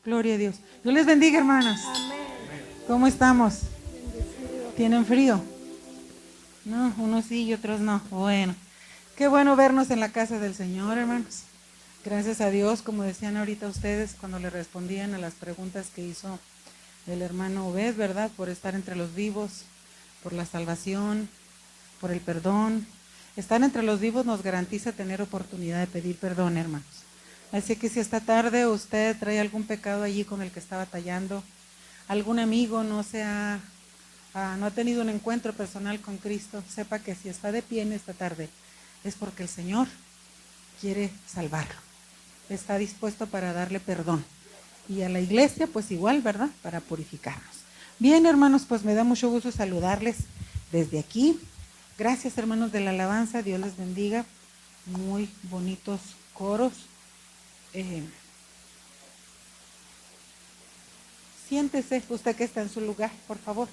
Gloria a Dios. Dios les bendiga, hermanos. ¿Cómo estamos? ¿Tienen frío? No, unos sí y otros no. Bueno, qué bueno vernos en la casa del Señor, hermanos. Gracias a Dios, como decían ahorita ustedes cuando le respondían a las preguntas que hizo el hermano Obed, ¿verdad? Por estar entre los vivos, por la salvación, por el perdón. Estar entre los vivos nos garantiza tener oportunidad de pedir perdón, hermanos. Así que si esta tarde usted trae algún pecado allí con el que está batallando, algún amigo no ha tenido un encuentro personal con Cristo, sepa que si está de pie en esta tarde es porque el Señor quiere salvarlo. Está dispuesto para darle perdón. Y a la iglesia, pues igual, ¿verdad? Para purificarnos. Bien, hermanos, pues me da mucho gusto saludarles desde aquí. Gracias, hermanos de la alabanza. Dios les bendiga. Muy bonitos coros. Siéntese, usted que está en su lugar, por favor.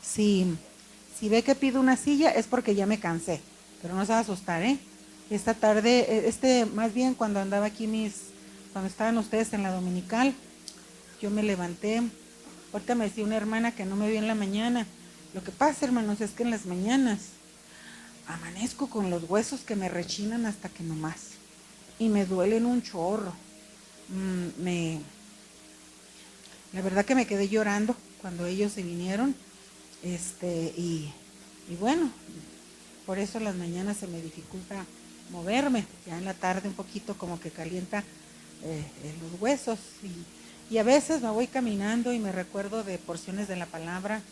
Si ve que pido una silla es porque ya me cansé, pero no se va a asustar, ¿eh? Esta tarde, más bien cuando andaba aquí cuando estaban ustedes en la dominical, yo me levanté. Ahorita me decía una hermana que no me vio en la mañana. Lo que pasa, hermanos, es que en las mañanas amanezco con los huesos que me rechinan hasta que no más. Y me duelen un chorro. La verdad que me quedé llorando cuando ellos se vinieron. Y bueno, por eso en las mañanas se me dificulta moverme. Ya en la tarde un poquito como que calienta los huesos. Y a veces me voy caminando y me recuerdo de porciones de la palabra,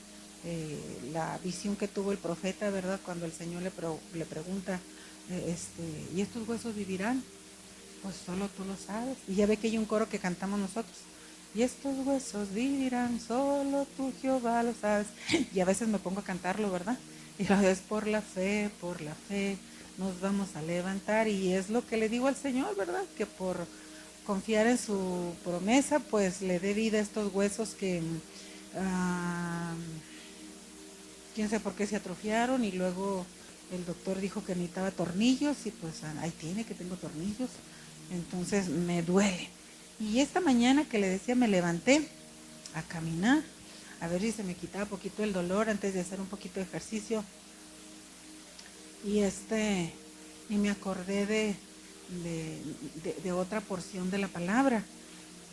la visión que tuvo el profeta, ¿verdad? Cuando el Señor le pregunta, ¿y estos huesos vivirán? Pues solo tú lo sabes. Y ya ve que hay un coro que cantamos nosotros. Y estos huesos vivirán, solo tú Jehová lo sabes. Y a veces me pongo a cantarlo, ¿verdad? Y lo es por la fe, nos vamos a levantar. Y es lo que le digo al Señor, ¿verdad? Que por confiar en su promesa, pues le dé vida a estos huesos que quién sabe por qué se atrofiaron. Y luego el doctor dijo que necesitaba tornillos y pues ahí tiene que tengo tornillos. Entonces me duele. Y esta mañana que le decía, me levanté a caminar, a ver si se me quitaba poquito el dolor antes de hacer un poquito de ejercicio. Y me acordé de otra porción de la palabra.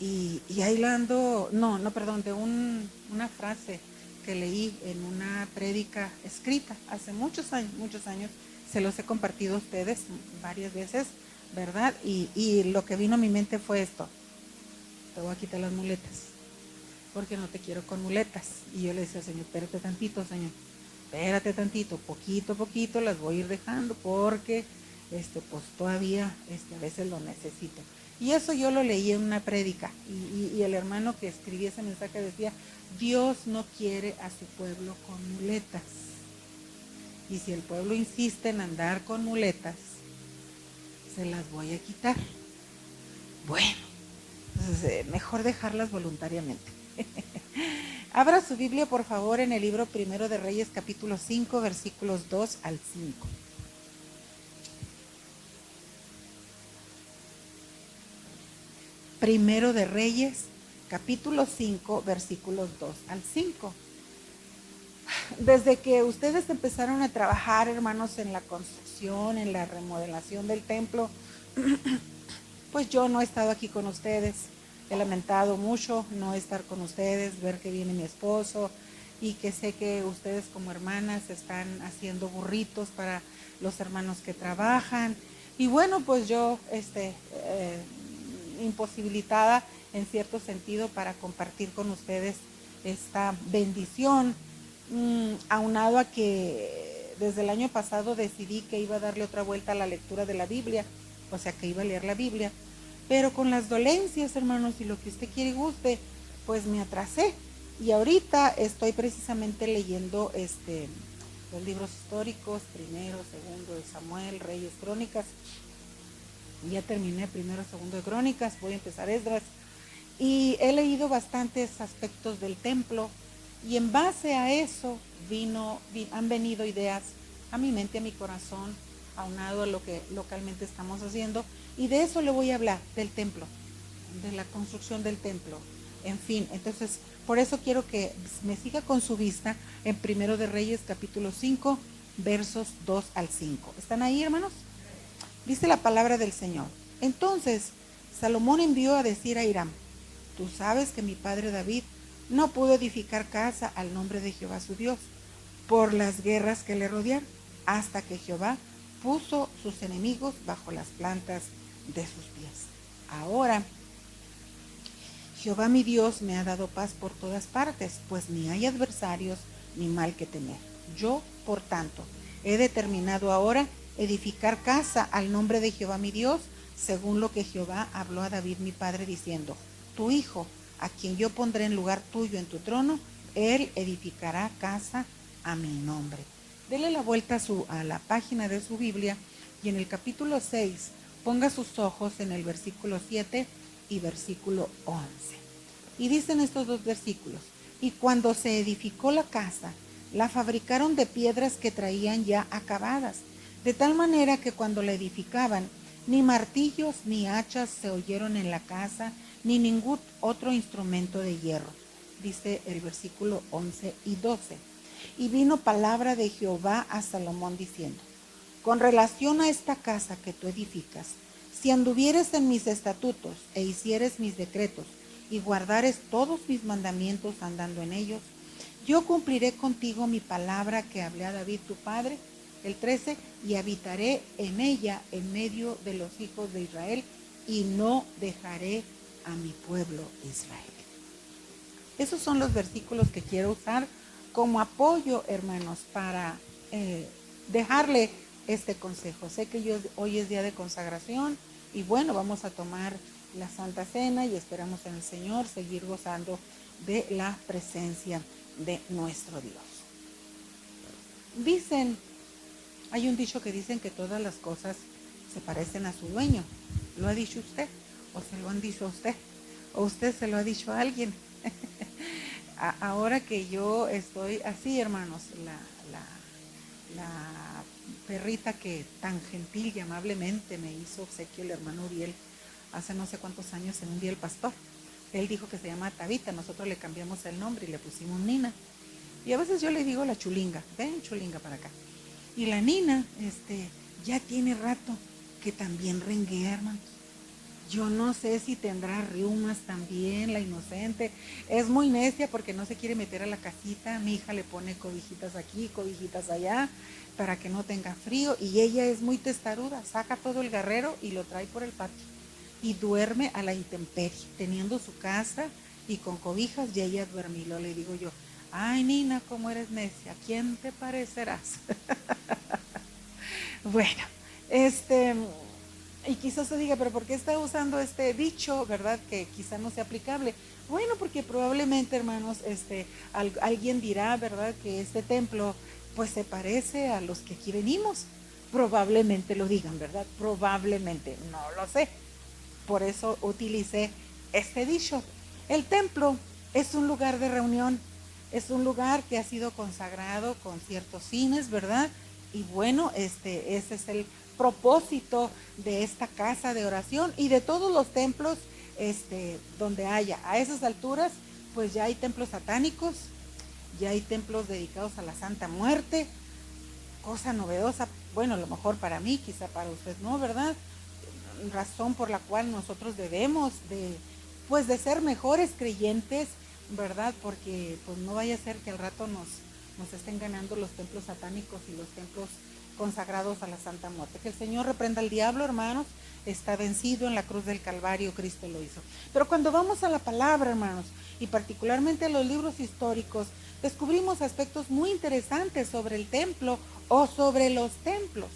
Y ahí la ando, perdón, de una frase que leí en una prédica escrita hace muchos años, se los he compartido a ustedes varias veces, ¿verdad? Y lo que vino a mi mente fue esto: te voy a quitar las muletas, porque no te quiero con muletas. Y yo le decía al Señor, espérate tantito, Señor, espérate tantito, poquito a poquito las voy a ir dejando, porque pues todavía a veces lo necesito. Y eso yo lo leí en una prédica, y el hermano que escribía ese mensaje decía, Dios no quiere a su pueblo con muletas. Y si el pueblo insiste en andar con muletas, se las voy a quitar. Bueno, entonces, mejor dejarlas voluntariamente. Abra su Biblia, por favor, en el libro Primero de Reyes, capítulo 5, versículos 2 al 5. Primero de Reyes, capítulo 5, versículos 2 al 5. Desde que ustedes empezaron a trabajar, hermanos, en la construcción, en la remodelación del templo, pues yo no he estado aquí con ustedes. He lamentado mucho no estar con ustedes, ver que viene mi esposo, y que sé que ustedes como hermanas están haciendo burritos para los hermanos que trabajan. Y bueno, pues yo imposibilitada en cierto sentido para compartir con ustedes esta bendición, aunado a que desde el año pasado decidí que iba a darle otra vuelta a la lectura de la Biblia, o sea que iba a leer la Biblia, pero con las dolencias, hermanos, y lo que usted quiere y guste, pues me atrasé. Y ahorita estoy precisamente leyendo los libros históricos, primero, segundo de Samuel, Reyes, Crónicas. Ya terminé primero, segundo de Crónicas, voy a empezar Esdras. Y he leído bastantes aspectos del templo, y en base a eso han venido ideas a mi mente, a mi corazón, aunado a lo que localmente estamos haciendo. Y de eso le voy a hablar, del templo, de la construcción del templo. En fin, entonces, por eso quiero que me siga con su vista en Primero de Reyes, capítulo 5, versos 2 al 5. ¿Están ahí, hermanos? Dice la palabra del Señor. Entonces, Salomón envió a decir a Hiram: tú sabes que mi padre David no pudo edificar casa al nombre de Jehová su Dios, por las guerras que le rodearon, hasta que Jehová puso sus enemigos bajo las plantas de sus pies. Ahora, Jehová mi Dios me ha dado paz por todas partes, pues ni hay adversarios ni mal que temer. Yo, por tanto, he determinado ahora edificar casa al nombre de Jehová mi Dios, según lo que Jehová habló a David mi padre, diciendo: tu hijo, a quien yo pondré en lugar tuyo en tu trono, él edificará casa a mi nombre. Dele la vuelta a la página de su Biblia y en el capítulo 6 ponga sus ojos en el versículo 7 y versículo 11. Y dicen estos dos versículos: y cuando se edificó la casa, la fabricaron de piedras que traían ya acabadas, de tal manera que cuando la edificaban, ni martillos ni hachas se oyeron en la casa, ni ningún otro instrumento de hierro. Dice el versículo 11 y 12. Y vino palabra de Jehová a Salomón diciendo: con relación a esta casa que tú edificas, si anduvieres en mis estatutos e hicieres mis decretos y guardares todos mis mandamientos andando en ellos, yo cumpliré contigo mi palabra que hablé a David tu padre. El 13, y habitaré en ella en medio de los hijos de Israel, y no dejaré a mi pueblo Israel. Esos son los versículos que quiero usar como apoyo, hermanos, para dejarle este consejo. Sé que hoy es día de consagración y bueno, vamos a tomar la Santa Cena y esperamos en el Señor seguir gozando de la presencia de nuestro Dios. Hay un dicho que dicen que todas las cosas se parecen a su dueño. ¿Lo ha dicho usted? ¿O se lo han dicho a usted? ¿O usted se lo ha dicho a alguien? Ahora que yo estoy así, hermanos, la perrita que tan gentil y amablemente me hizo obsequio el hermano Uriel hace no sé cuántos años en un día el pastor. Él dijo que se llama Tabita, nosotros le cambiamos el nombre y le pusimos Nina. Y a veces yo le digo la chulinga, ven chulinga para acá. Y la Nina, ya tiene rato que también renguea, hermanos. Yo no sé si tendrá riumas también, la inocente. Es muy necia porque no se quiere meter a la casita. Mi hija le pone cobijitas aquí, cobijitas allá, para que no tenga frío. Y ella es muy testaruda, saca todo el garrero y lo trae por el patio. Y duerme a la intemperie, teniendo su casa y con cobijas, y ella duerme. Y luego le digo yo: ay, Nina, ¿cómo eres necia? ¿Quién te parecerás? Bueno, y quizás se diga, pero ¿por qué está usando este dicho, verdad? Que quizá no sea aplicable. Bueno, porque probablemente, hermanos, alguien dirá, ¿verdad? Que este templo, pues se parece a los que aquí venimos. Probablemente lo digan, ¿verdad? Probablemente, no lo sé. Por eso utilicé este dicho. El templo es un lugar de reunión, es un lugar que ha sido consagrado con ciertos fines, ¿verdad? Y bueno, ese es el propósito de esta casa de oración y de todos los templos donde haya. A esas alturas, pues ya hay templos satánicos, ya hay templos dedicados a la Santa Muerte, cosa novedosa, bueno, a lo mejor para mí, quizá para usted no, ¿verdad? Razón por la cual nosotros debemos de ser mejores creyentes, ¿verdad? Porque pues no vaya a ser que al rato nos estén ganando los templos satánicos y los templos consagrados a la Santa Muerte. Que el Señor reprenda al diablo, hermanos. Está vencido en la cruz del Calvario, Cristo lo hizo. Pero cuando vamos a la palabra, hermanos, y particularmente a los libros históricos, descubrimos aspectos muy interesantes sobre el templo o sobre los templos.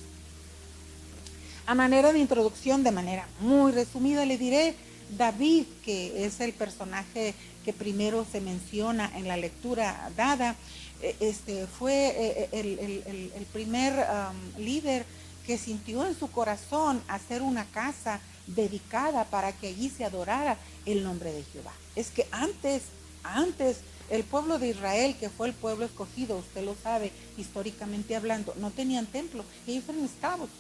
A manera de introducción, de manera muy resumida, le diré: David, que es el personaje que primero se menciona en la lectura dada, fue el primer líder que sintió en su corazón hacer una casa dedicada para que allí se adorara el nombre de Jehová. Es que antes el pueblo de Israel, que fue el pueblo escogido, usted lo sabe, históricamente hablando, no tenían templo, ellos eran esclavos.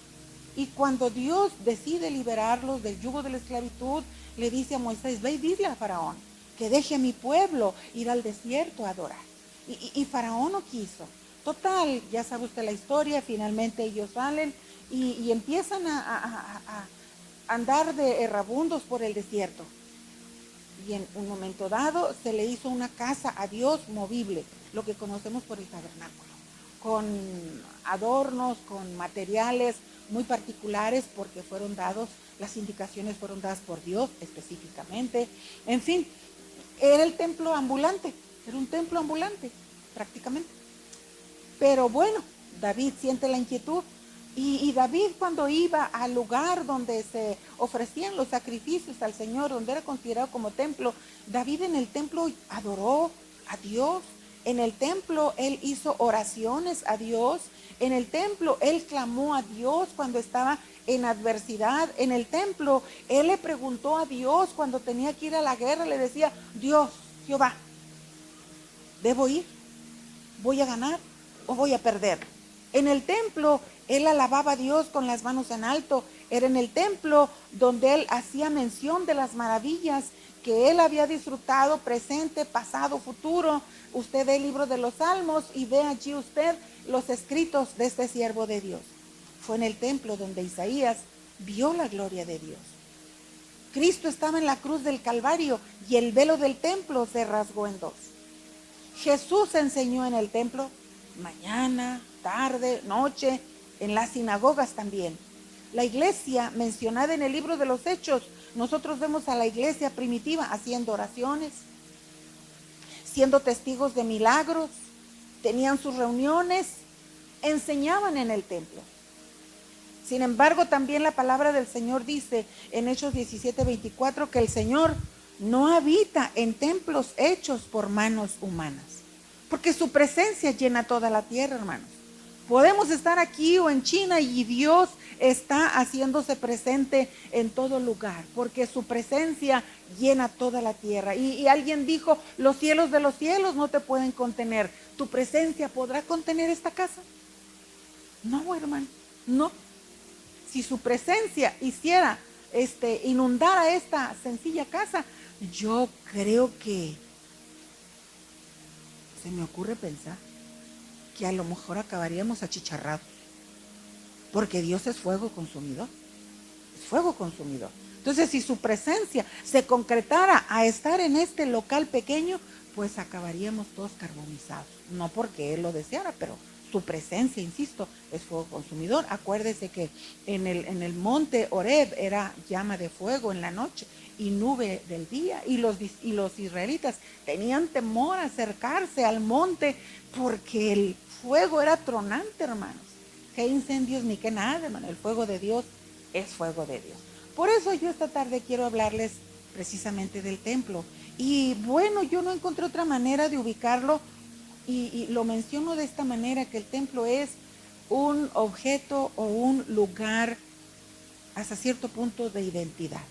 Y cuando Dios decide liberarlos del yugo de la esclavitud, le dice a Moisés, ve y dile a Faraón que deje a mi pueblo ir al desierto a adorar. Y Faraón no quiso. Total, ya sabe usted la historia, finalmente ellos salen y empiezan a andar de errabundos por el desierto. Y en un momento dado se le hizo una casa a Dios movible, lo que conocemos por el tabernáculo, con adornos, con materiales muy particulares, porque fueron dados, las indicaciones fueron dadas por Dios específicamente. En fin, era el templo ambulante, era un templo ambulante prácticamente. Pero bueno, David siente la inquietud y David, cuando iba al lugar donde se ofrecían los sacrificios al Señor, donde era considerado como templo, David en el templo adoró a Dios. En el templo él hizo oraciones a Dios. En el templo él clamó a Dios cuando estaba en adversidad. En el templo él le preguntó a Dios cuando tenía que ir a la guerra. Le decía, Dios, Jehová, ¿debo ir? ¿Voy a ganar o voy a perder? En el templo él alababa a Dios con las manos en alto. Era en el templo donde él hacía mención de las maravillas que él había disfrutado, presente, pasado, futuro. Usted ve el libro de los Salmos y ve allí usted los escritos de este siervo de Dios. Fue en el templo donde Isaías vio la gloria de Dios. Cristo estaba en la cruz del Calvario y el velo del templo se rasgó en dos. Jesús enseñó en el templo, mañana, tarde, noche, en las sinagogas también. La iglesia mencionada en el libro de los Hechos, nosotros vemos a la iglesia primitiva haciendo oraciones, siendo testigos de milagros, tenían sus reuniones, enseñaban en el templo. Sin embargo, también la palabra del Señor dice en Hechos 17:24 que el Señor no habita en templos hechos por manos humanas, porque su presencia llena toda la tierra, hermanos. Podemos estar aquí o en China y Dios está haciéndose presente en todo lugar, porque su presencia llena toda la tierra. Y alguien dijo, los cielos de los cielos no te pueden contener. ¿Tu presencia podrá contener esta casa? No, hermano, no. Si su presencia hiciera inundara esta sencilla casa, yo creo que se me ocurre pensar que a lo mejor acabaríamos achicharrados, porque Dios es fuego consumidor, es fuego consumidor. Entonces, si su presencia se concretara a estar en este local pequeño, pues acabaríamos todos carbonizados, no porque Él lo deseara, pero su presencia, insisto, es fuego consumidor. Acuérdese que en el monte Horeb era llama de fuego en la noche y nube del día, y los israelitas tenían temor a acercarse al monte porque el fuego era tronante, hermanos. Qué incendios ni qué nada, hermano. El fuego de Dios es fuego de Dios. Por eso yo esta tarde quiero hablarles precisamente del templo. Y bueno, yo no encontré otra manera de ubicarlo y lo menciono de esta manera, que el templo es un objeto o un lugar hasta cierto punto de identidad.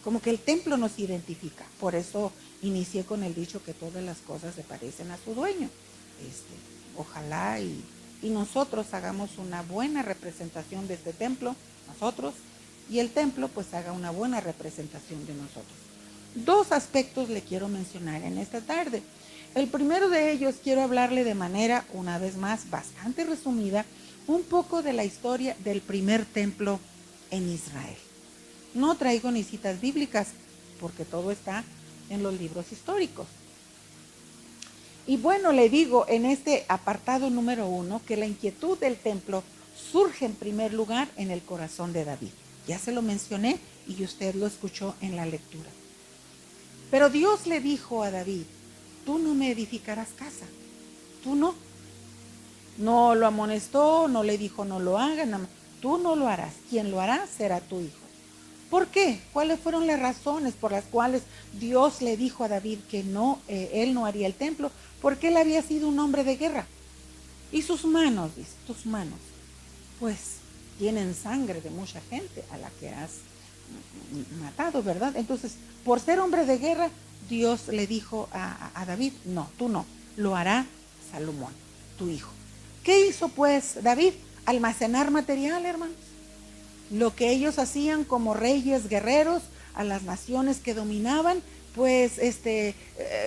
Como que el templo nos identifica. Por eso inicié con el dicho que todas las cosas se parecen a su dueño. Ojalá y nosotros hagamos una buena representación de este templo, nosotros, y el templo pues haga una buena representación de nosotros. Dos aspectos le quiero mencionar en esta tarde. El primero de ellos, quiero hablarle de manera, una vez más, bastante resumida, un poco de la historia del primer templo en Israel. No traigo ni citas bíblicas, porque todo está en los libros históricos. Y bueno, le digo en este apartado número 1 que la inquietud del templo surge en primer lugar en el corazón de David. Ya se lo mencioné y usted lo escuchó en la lectura. Pero Dios le dijo a David, tú no me edificarás casa, tú no. No lo amonestó, no le dijo no lo hagas, tú no lo harás, quien lo hará será tu hijo. ¿Por qué? ¿Cuáles fueron las razones por las cuales Dios le dijo a David que no, él no haría el templo? Porque él había sido un hombre de guerra. Y sus manos, dice, tus manos, pues tienen sangre de mucha gente a la que has matado, ¿verdad? Entonces, por ser hombre de guerra, Dios le dijo a David, no, tú no, lo hará Salomón, tu hijo. ¿Qué hizo pues David? Almacenar material, hermanos. lo que ellos hacían como reyes guerreros a las naciones que dominaban, pues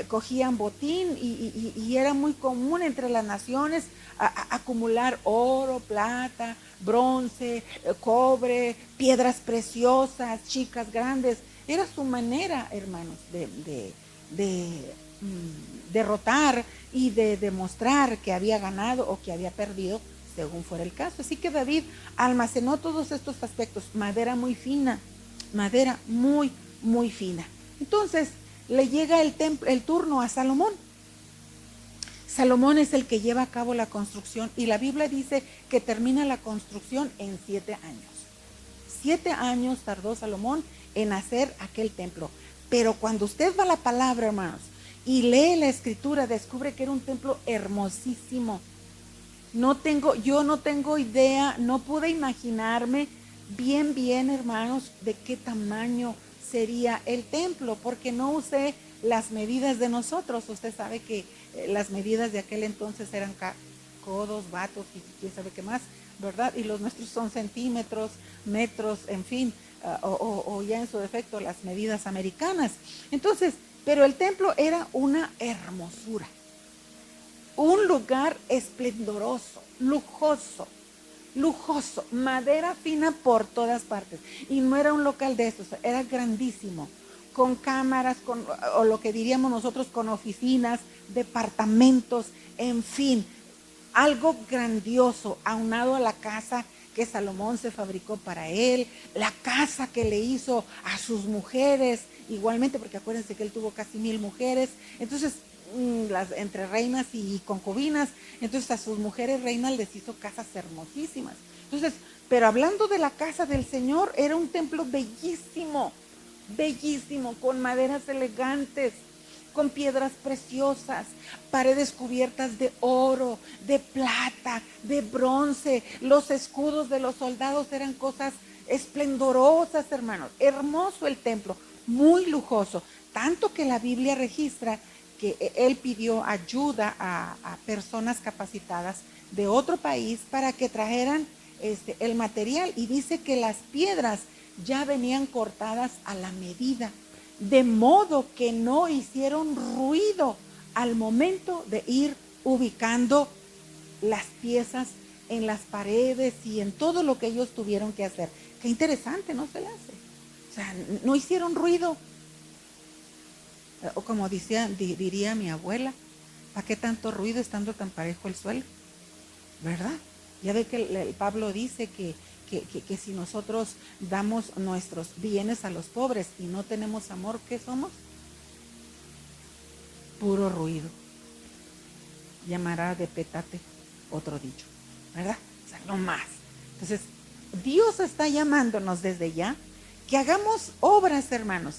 cogían botín y era muy común entre las naciones acumular oro, plata, bronce, cobre, piedras preciosas, chicas grandes. Era su manera, hermanos, de derrotar y de demostrar que había ganado o que había perdido, según fuera el caso. Así que David almacenó todos estos aspectos, madera muy fina, madera muy, muy fina. Entonces le llega el turno a Salomón. Salomón es el que lleva a cabo la construcción y la Biblia dice que termina la construcción en 7 años. 7 años tardó Salomón en hacer aquel templo. Pero cuando usted va a la palabra, hermanos, y lee la escritura, descubre que era un templo hermosísimo. Yo no tengo idea, no pude imaginarme bien, hermanos, de qué tamaño sería el templo, porque no usé las medidas de nosotros. Usted sabe que las medidas de aquel entonces eran codos, batos y quién sabe qué más, ¿verdad? Y los nuestros son centímetros, metros, en fin, o ya en su defecto las medidas americanas. Entonces, pero el templo era una hermosura, un lugar esplendoroso, lujoso, madera fina por todas partes. Y no era un local de estos, era grandísimo, con cámaras, o lo que diríamos nosotros, con oficinas, departamentos, en fin, algo grandioso, aunado a la casa que Salomón se fabricó para él, la casa que le hizo a sus mujeres, igualmente, porque acuérdense que él tuvo casi 1000 mujeres, entonces entre reinas y concubinas, entonces a sus mujeres reinas les hizo casas hermosísimas. Entonces, pero hablando de la casa del Señor, era un templo bellísimo, con maderas elegantes, con piedras preciosas, paredes cubiertas de oro, de plata, de bronce. Los escudos de los soldados eran cosas esplendorosas, hermanos. Hermoso el templo, muy lujoso, tanto que la Biblia registra que él pidió ayuda a personas capacitadas de otro país para que trajeran el material, y dice que las piedras ya venían cortadas a la medida, de modo que no hicieron ruido al momento de ir ubicando las piezas en las paredes y en todo lo que ellos tuvieron que hacer. Qué interesante, ¿no se le hace? O sea, no hicieron ruido. O como diría mi abuela, ¿para qué tanto ruido estando tan parejo el suelo? ¿Verdad? Ya ve que el Pablo dice que si nosotros damos nuestros bienes a los pobres y no tenemos amor, ¿qué somos? Puro ruido. Llamará de petate otro dicho, ¿verdad? O sea, no más. Entonces, Dios está llamándonos desde ya que hagamos obras, hermanos,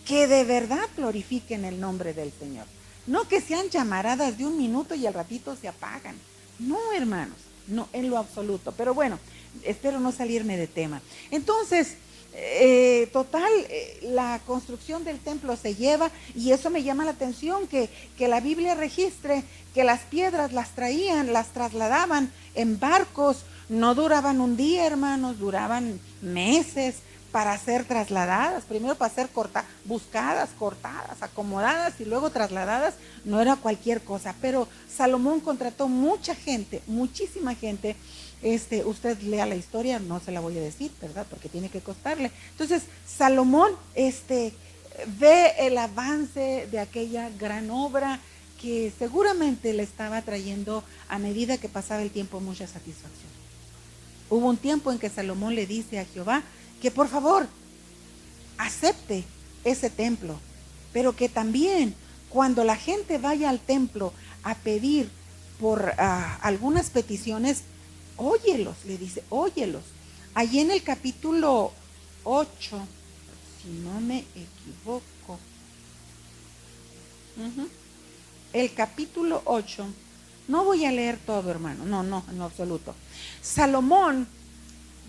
que de verdad glorifiquen el nombre del Señor. No que sean llamaradas de 1 minuto y al ratito se apagan. No, hermanos, no en lo absoluto. Pero bueno, espero no salirme de tema. Entonces, la construcción del templo se lleva, y eso me llama la atención, que la Biblia registre que las piedras las traían, las trasladaban en barcos. No duraban un día, hermanos, duraban meses para ser trasladadas, primero para ser buscadas, cortadas, acomodadas y luego trasladadas. No era cualquier cosa, pero Salomón contrató mucha gente, muchísima gente. Usted lea la historia, no se la voy a decir, ¿verdad? Porque tiene que costarle. Entonces, Salomón ve el avance de aquella gran obra que seguramente le estaba trayendo, a medida que pasaba el tiempo, mucha satisfacción. Hubo un tiempo en que Salomón le dice a Jehová que por favor acepte ese templo, pero que también cuando la gente vaya al templo a pedir por algunas peticiones, óyelos, le dice, óyelos. Allí en el capítulo 8, si no me equivoco, el capítulo 8, no voy a leer todo, hermano, no, en lo absoluto. Salomón,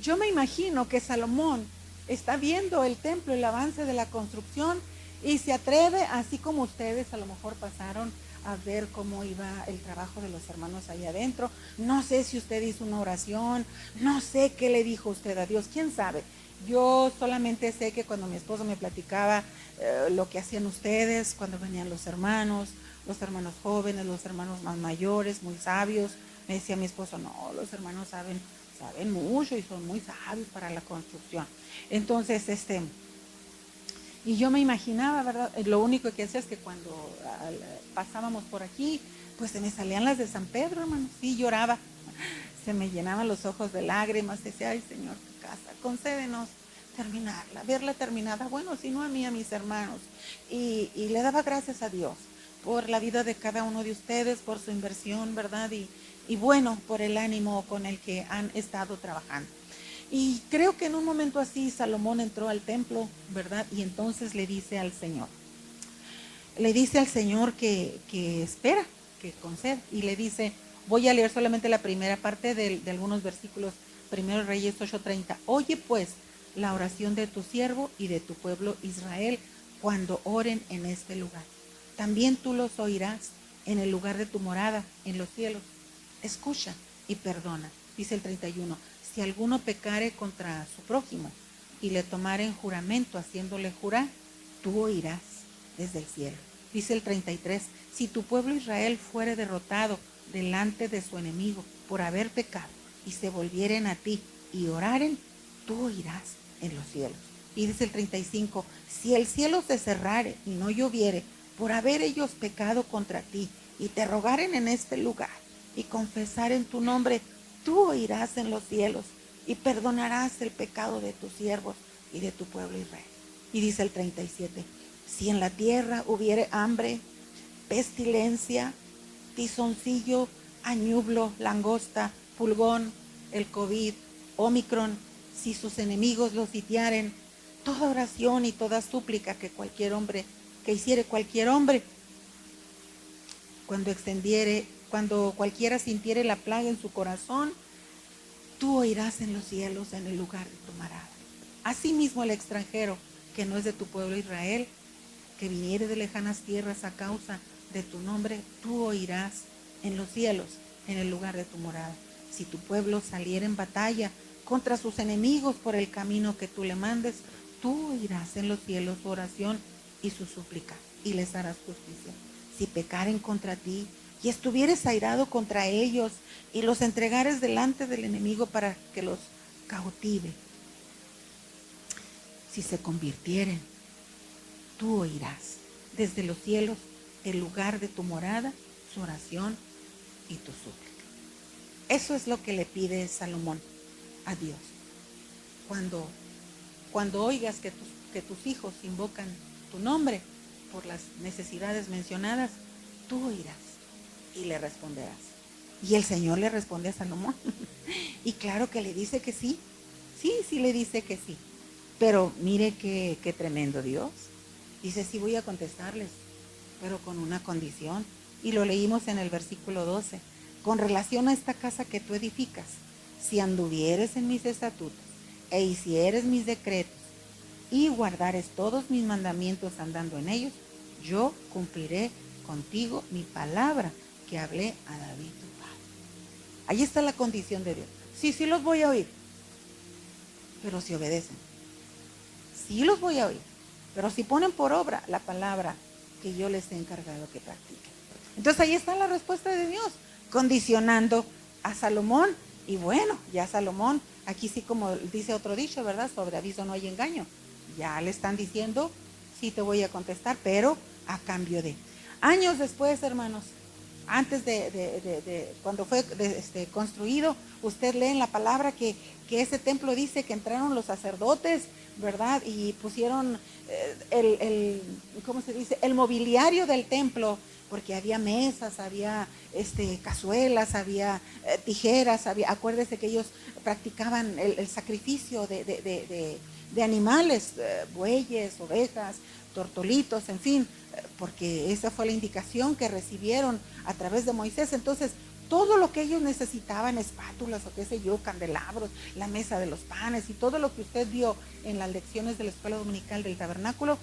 yo me imagino que Salomón está viendo el templo, el avance de la construcción, y se atreve, así como ustedes a lo mejor pasaron a ver cómo iba el trabajo de los hermanos allá adentro. No sé si usted hizo una oración, no sé qué le dijo usted a Dios, quién sabe. Yo solamente sé que cuando mi esposo me platicaba lo que hacían ustedes, cuando venían los hermanos jóvenes, los hermanos más mayores, muy sabios, me decía mi esposo, no, los hermanos saben mucho y son muy sabios para la construcción. Entonces, y yo me imaginaba, ¿verdad? Lo único que hacía es que cuando pasábamos por aquí, pues se me salían las de San Pedro, hermano. Sí, lloraba. Se me llenaban los ojos de lágrimas. Decía, ay, Señor, tu casa, concédenos terminarla, verla terminada. Bueno, si no a mí, a mis hermanos. Y le daba gracias a Dios por la vida de cada uno de ustedes, por su inversión, ¿verdad? Y bueno, por el ánimo con el que han estado trabajando. Y creo que en un momento así Salomón entró al templo, ¿verdad? Y entonces le dice al Señor que espera, que conceda. Y le dice, voy a leer solamente la primera parte de algunos versículos, 1 Reyes 8:30. Oye pues la oración de tu siervo y de tu pueblo Israel cuando oren en este lugar. También tú los oirás en el lugar de tu morada, en los cielos. Escucha y perdona. Dice el 31. Si alguno pecare contra su prójimo y le tomare en juramento haciéndole jurar, tú oirás desde el cielo. Dice el 33, si tu pueblo Israel fuere derrotado delante de su enemigo por haber pecado y se volvieren a ti y oraren, tú oirás en los cielos. Y dice el 35, si el cielo se cerrare y no lloviere por haber ellos pecado contra ti y te rogaren en este lugar y confesaren tu nombre, tú oirás en los cielos y perdonarás el pecado de tus siervos y de tu pueblo Israel. Y dice el 37, si en la tierra hubiere hambre, pestilencia, tizoncillo, añublo, langosta, pulgón, el COVID, Omicron, si sus enemigos los sitiaren, toda oración y toda súplica que hiciere cualquier hombre, cuando cualquiera sintiere la plaga en su corazón, tú oirás en los cielos en el lugar de tu morada. Asimismo el extranjero que no es de tu pueblo Israel, que viniere de lejanas tierras a causa de tu nombre, tú oirás en los cielos en el lugar de tu morada. Si tu pueblo saliera en batalla contra sus enemigos por el camino que tú le mandes, tú oirás en los cielos su oración y su súplica y les harás justicia. Si pecaren contra ti y estuvieres airado contra ellos y los entregares delante del enemigo para que los cautive, si se convirtieren, tú oirás desde los cielos el lugar de tu morada, su oración y tu súplica. Eso es lo que le pide Salomón a Dios. Cuando oigas que tus hijos invocan tu nombre por las necesidades mencionadas, tú oirás y le responderás. Y el Señor le responde a Salomón. Y claro que le dice que sí. Sí le dice que sí. Pero mire qué tremendo Dios. Dice, sí voy a contestarles, pero con una condición. Y lo leímos en el versículo 12. Con relación a esta casa que tú edificas, si anduvieres en mis estatutos e hicieres mis decretos y guardares todos mis mandamientos andando en ellos, yo cumpliré contigo mi palabra que hablé a David tu padre. Ahí está la condición de Dios. Sí los voy a oír, pero si obedecen. Sí los voy a oír, pero si ponen por obra la palabra que yo les he encargado que practiquen. Entonces ahí está la respuesta de Dios, condicionando a Salomón. Y bueno, ya Salomón, aquí sí como dice otro dicho, ¿verdad? Sobre aviso no hay engaño. Ya le están diciendo, sí te voy a contestar, pero a cambio de. Años después, hermanos, antes de cuando fue construido, usted lee en la palabra que ese templo dice que entraron los sacerdotes, ¿verdad? Y pusieron ¿cómo se dice? El mobiliario del templo, porque había mesas, había cazuelas, había tijeras, acuérdese que ellos practicaban el sacrificio de animales, bueyes, ovejas, tortolitos, en fin, porque esa fue la indicación que recibieron a través de Moisés. Entonces, todo lo que ellos necesitaban, espátulas o qué sé yo, candelabros, la mesa de los panes y todo lo que usted vio en las lecciones de la escuela dominical del tabernáculo,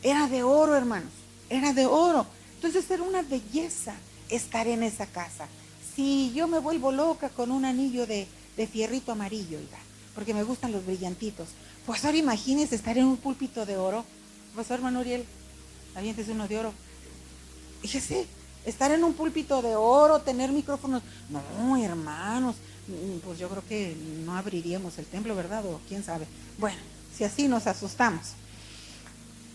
era de oro, hermanos, era de oro. Entonces era una belleza estar en esa casa. Si yo me vuelvo loca con un anillo de fierrito amarillo, oiga, porque me gustan los brillantitos, pues ahora imagínense estar en un púlpito de oro. Pastor Manuriel, aviéntese uno de oro. Fíjese, estar en un púlpito de oro, tener micrófonos. No, hermanos, pues yo creo que no abriríamos el templo, ¿verdad? O quién sabe. Bueno, si así nos asustamos.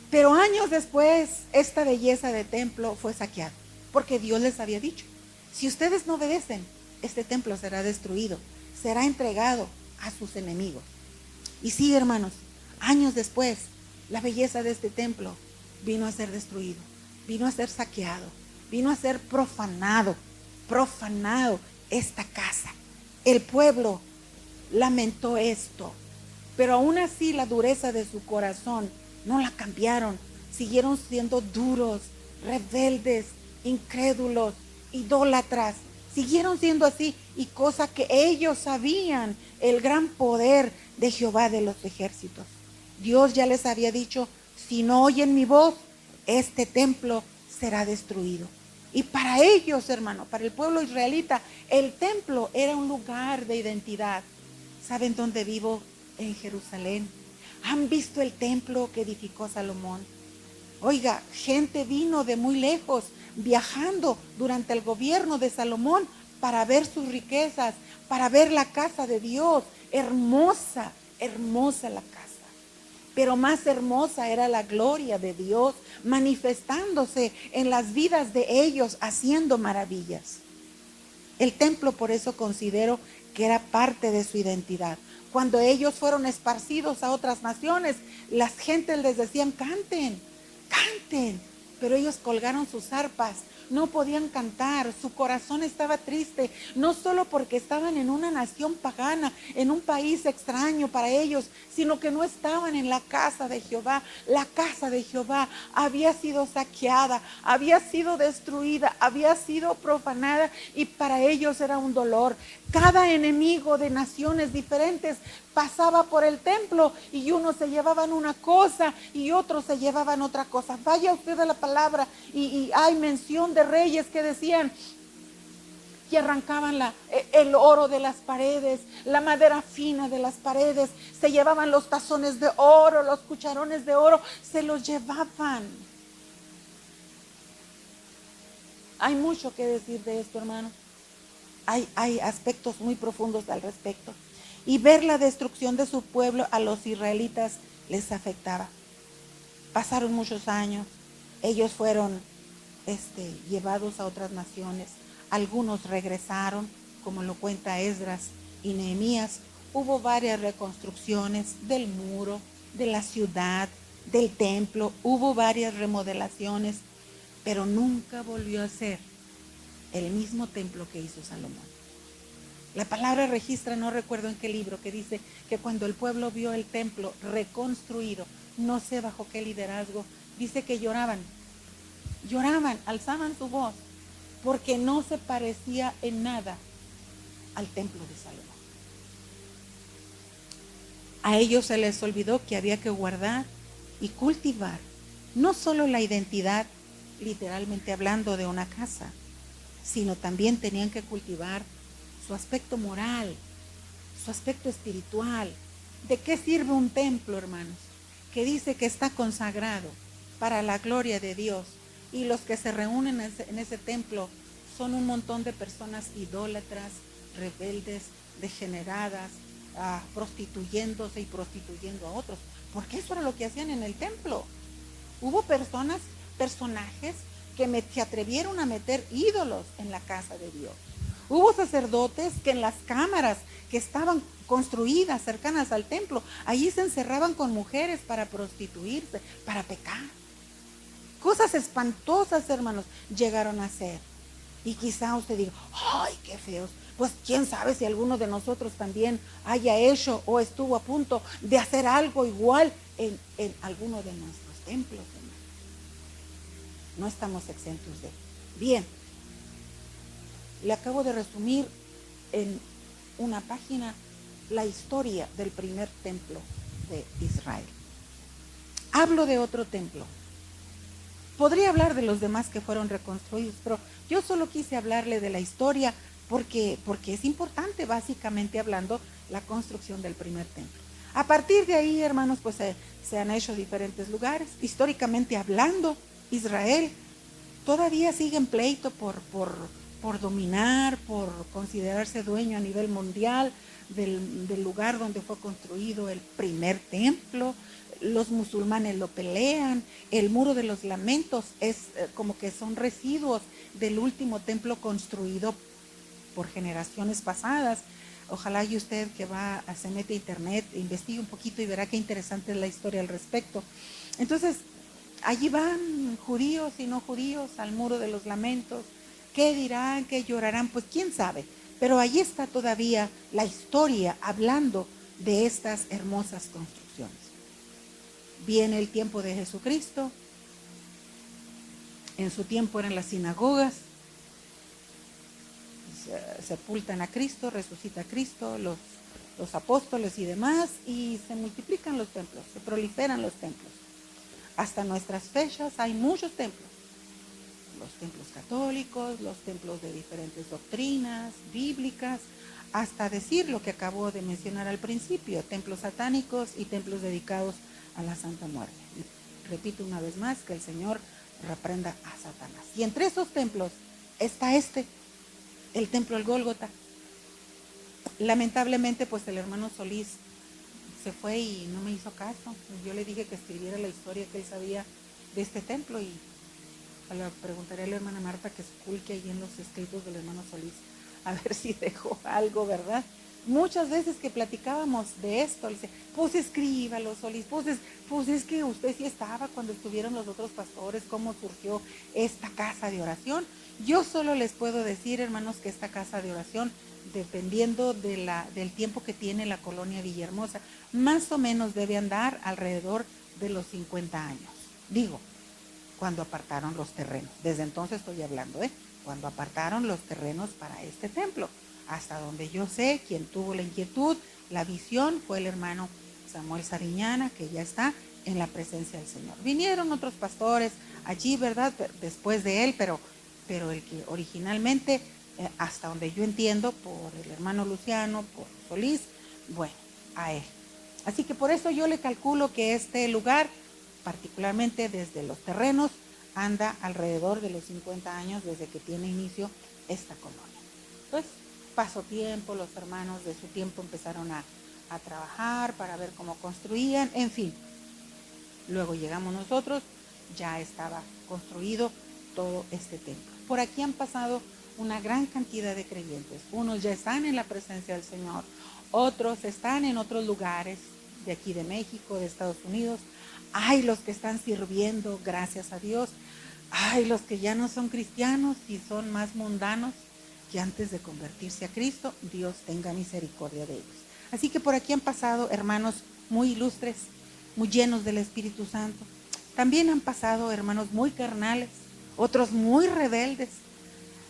Pero años después, esta belleza de templo fue saqueada, porque Dios les había dicho, si ustedes no obedecen, este templo será destruido, será entregado a sus enemigos. Y sí, hermanos, años después, la belleza de este templo vino a ser destruido, vino a ser saqueado, vino a ser profanado esta casa. El pueblo lamentó esto, pero aún así la dureza de su corazón no la cambiaron. Siguieron siendo duros, rebeldes, incrédulos, idólatras. Siguieron siendo así, y cosa que ellos sabían el gran poder de Jehová de los ejércitos. Dios ya les había dicho, si no oyen mi voz, este templo será destruido. Y para ellos, hermano, para el pueblo israelita, el templo era un lugar de identidad. ¿Saben dónde vivo? En Jerusalén. ¿Han visto el templo que edificó Salomón? Oiga, gente vino de muy lejos, viajando durante el gobierno de Salomón para ver sus riquezas, para ver la casa de Dios. Hermosa, hermosa la casa. Pero más hermosa era la gloria de Dios manifestándose en las vidas de ellos, haciendo maravillas. El templo, por eso considero que era parte de su identidad. Cuando ellos fueron esparcidos a otras naciones, las gentes les decían, canten, canten. Pero ellos colgaron sus arpas, no podían cantar, su corazón estaba triste, no solo porque estaban en una nación pagana, en un país extraño para ellos, sino que no estaban en la casa de Jehová. La casa de Jehová había sido saqueada, había sido destruida, había sido profanada, y para ellos era un dolor. Cada enemigo de naciones diferentes pasaba por el templo, y unos se llevaban una cosa y otros se llevaban otra cosa. Vaya usted a la palabra y hay mención de reyes que decían que arrancaban el oro de las paredes, la madera fina de las paredes, se llevaban los tazones de oro, los cucharones de oro, se los llevaban. Hay mucho que decir de esto, hermano. Hay aspectos muy profundos al respecto. Y ver la destrucción de su pueblo a los israelitas les afectaba. Pasaron muchos años, ellos fueron llevados a otras naciones, algunos regresaron, como lo cuenta Esdras y Nehemías. Hubo varias reconstrucciones del muro, de la ciudad, del templo, hubo varias remodelaciones, pero nunca volvió a ser el mismo templo que hizo Salomón. La palabra registra, no recuerdo en qué libro, que dice que cuando el pueblo vio el templo reconstruido, no sé bajo qué liderazgo, dice que lloraban, alzaban su voz, porque no se parecía en nada al templo de Salomón. A ellos se les olvidó que había que guardar y cultivar no solo la identidad, literalmente hablando, de una casa, sino también tenían que cultivar su aspecto moral, su aspecto espiritual. ¿De qué sirve un templo, hermanos? Que dice que está consagrado para la gloria de Dios, y los que se reúnen en ese templo son un montón de personas idólatras, rebeldes, degeneradas, prostituyéndose y prostituyendo a otros, porque eso era lo que hacían en el templo. Hubo personajes que se atrevieron a meter ídolos en la casa de Dios. Hubo sacerdotes que en las cámaras que estaban construidas cercanas al templo, allí se encerraban con mujeres para prostituirse, para pecar. Cosas espantosas, hermanos, llegaron a ser. Y quizá usted diga, ¡ay, qué feos! Pues quién sabe si alguno de nosotros también haya hecho o estuvo a punto de hacer algo igual en alguno de nuestros templos, hermanos. No estamos exentos de. Bien, le acabo de resumir en una página la historia del primer templo de Israel. Hablo de otro templo, Podría hablar de los demás que fueron reconstruidos, pero yo solo quise hablarle de la historia porque es importante, básicamente hablando, la construcción del primer templo. A partir de ahí, hermanos, pues se han hecho diferentes lugares. Históricamente hablando, Israel todavía sigue en pleito por dominar, por considerarse dueño a nivel mundial del lugar donde fue construido el primer templo. Los musulmanes lo pelean. El muro de los lamentos es como que son residuos del último templo construido por generaciones pasadas. Ojalá y usted que se mete a internet, investigue un poquito y verá qué interesante es la historia al respecto. Entonces, allí van judíos y no judíos al muro de los lamentos. ¿Qué dirán? ¿Qué llorarán? Pues quién sabe. Pero allí está todavía la historia hablando de estas hermosas construcciones. Viene el tiempo de Jesucristo. En su tiempo eran las sinagogas. Sepultan a Cristo, resucita a Cristo, los apóstoles y demás, y se multiplican los templos, se proliferan los templos. Hasta nuestras fechas hay muchos templos. Los templos católicos, los templos de diferentes doctrinas bíblicas, hasta decir lo que acabo de mencionar al principio, templos satánicos y templos dedicados a la Santa Muerte. Y repito una vez más que el Señor reprenda a Satanás. Y entre esos templos está el templo del Gólgota. Lamentablemente, pues el hermano Solís se fue y no me hizo caso. Yo le dije que escribiera la historia que él sabía de este templo y le preguntaré a la hermana Marta que esculque ahí en los escritos del hermano Solís a ver si dejó algo, ¿verdad? Muchas veces que platicábamos de esto, le dice, pues escríbalo, Solís, pues es que usted sí estaba cuando estuvieron los otros pastores, cómo surgió esta casa de oración. Yo solo les puedo decir, hermanos, que esta casa de oración, dependiendo del tiempo que tiene la colonia Villahermosa, más o menos debe andar alrededor de los 50 años. Digo, cuando apartaron los terrenos. Desde entonces estoy hablando, cuando apartaron los terrenos para este templo. Hasta donde yo sé, quien tuvo la inquietud, la visión, fue el hermano Samuel Sariñana, que ya está en la presencia del Señor. Vinieron otros pastores allí, ¿verdad? Después de él, pero el que originalmente, hasta donde yo entiendo, por el hermano Luciano, por Solís, bueno, a él. Así que por eso yo le calculo que este lugar, particularmente desde los terrenos, anda alrededor de los 50 años desde que tiene inicio esta colonia. Entonces, pasó tiempo, los hermanos de su tiempo empezaron a trabajar para ver cómo construían, en fin. Luego llegamos nosotros, ya estaba construido todo este templo. Por aquí han pasado una gran cantidad de creyentes. Unos ya están en la presencia del Señor, otros están en otros lugares de aquí de México, de Estados Unidos. Hay los que están sirviendo, gracias a Dios. Hay los que ya no son cristianos y son más mundanos, que antes de convertirse a Cristo, Dios tenga misericordia de ellos. Así que por aquí han pasado hermanos muy ilustres, muy llenos del Espíritu Santo. También han pasado hermanos muy carnales, otros muy rebeldes.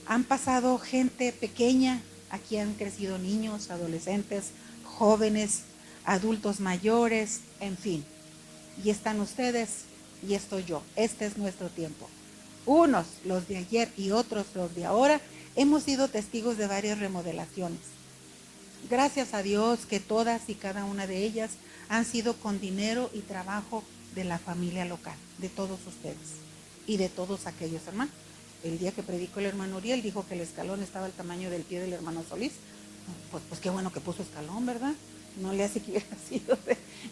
Han pasado gente pequeña, aquí han crecido niños, adolescentes, jóvenes, adultos mayores, en fin. Y están ustedes y estoy yo. Este es nuestro tiempo. Unos, los de ayer, y otros, los de ahora, hemos sido testigos de varias remodelaciones. Gracias a Dios que todas y cada una de ellas han sido con dinero y trabajo de la familia local, de todos ustedes y de todos aquellos hermanos. El día que predicó el hermano Uriel dijo que el escalón estaba al tamaño del pie del hermano Solís. Pues qué bueno que puso escalón, ¿verdad? No le hace que hubiera sido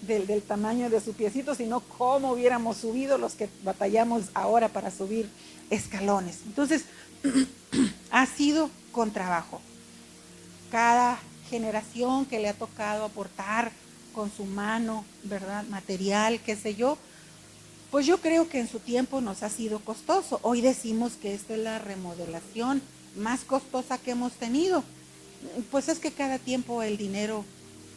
del tamaño de su piecito, sino cómo hubiéramos subido los que batallamos ahora para subir escalones. Entonces, ha sido con trabajo. Cada generación que le ha tocado aportar con su mano, ¿verdad? Material, qué sé yo, pues yo creo que en su tiempo nos ha sido costoso. Hoy decimos que esta es la remodelación más costosa que hemos tenido. Pues es que cada tiempo el dinero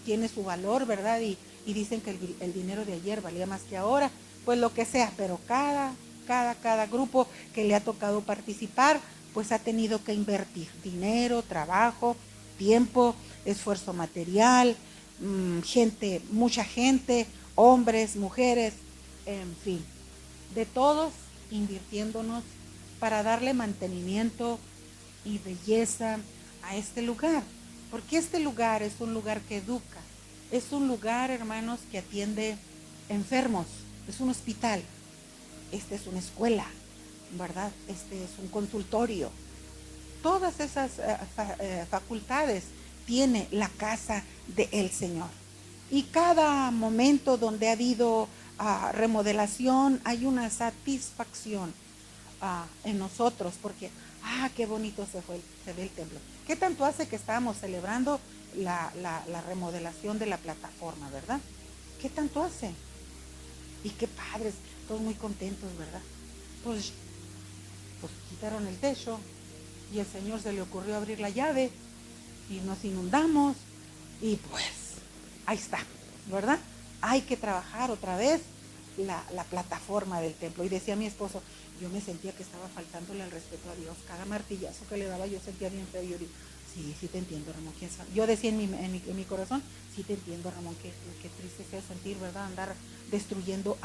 tiene su valor, ¿verdad? Y dicen que el dinero de ayer valía más que ahora, pues lo que sea, pero cada grupo que le ha tocado participar, pues ha tenido que invertir dinero, trabajo, tiempo, esfuerzo material, mucha gente, hombres, mujeres, en fin, de todos invirtiéndonos para darle mantenimiento y belleza a este lugar, porque este lugar es un lugar que educa, es un lugar, hermanos, que atiende enfermos, es un hospital, este es una escuela, ¿verdad? Este es un consultorio. Todas esas facultades tiene la casa del Señor. Y cada momento donde ha habido remodelación, hay una satisfacción en nosotros, porque, qué bonito se ve el templo. ¿Qué tanto hace que estábamos celebrando la remodelación de la plataforma, verdad? ¿Qué tanto hace? Y qué padres, todos muy contentos, ¿verdad? Pues quitaron el techo y el Señor se le ocurrió abrir la llave y nos inundamos y pues ahí está, ¿verdad? Hay que trabajar otra vez la plataforma del templo. Y decía mi esposo, yo me sentía que estaba faltándole el respeto a Dios. Cada martillazo que le daba yo sentía bien feo. Yo digo, sí te entiendo, Ramón. ¿Quién sabe? Yo decía en mi corazón, sí te entiendo, Ramón, qué triste sea sentir, ¿verdad? Andar destruyendo,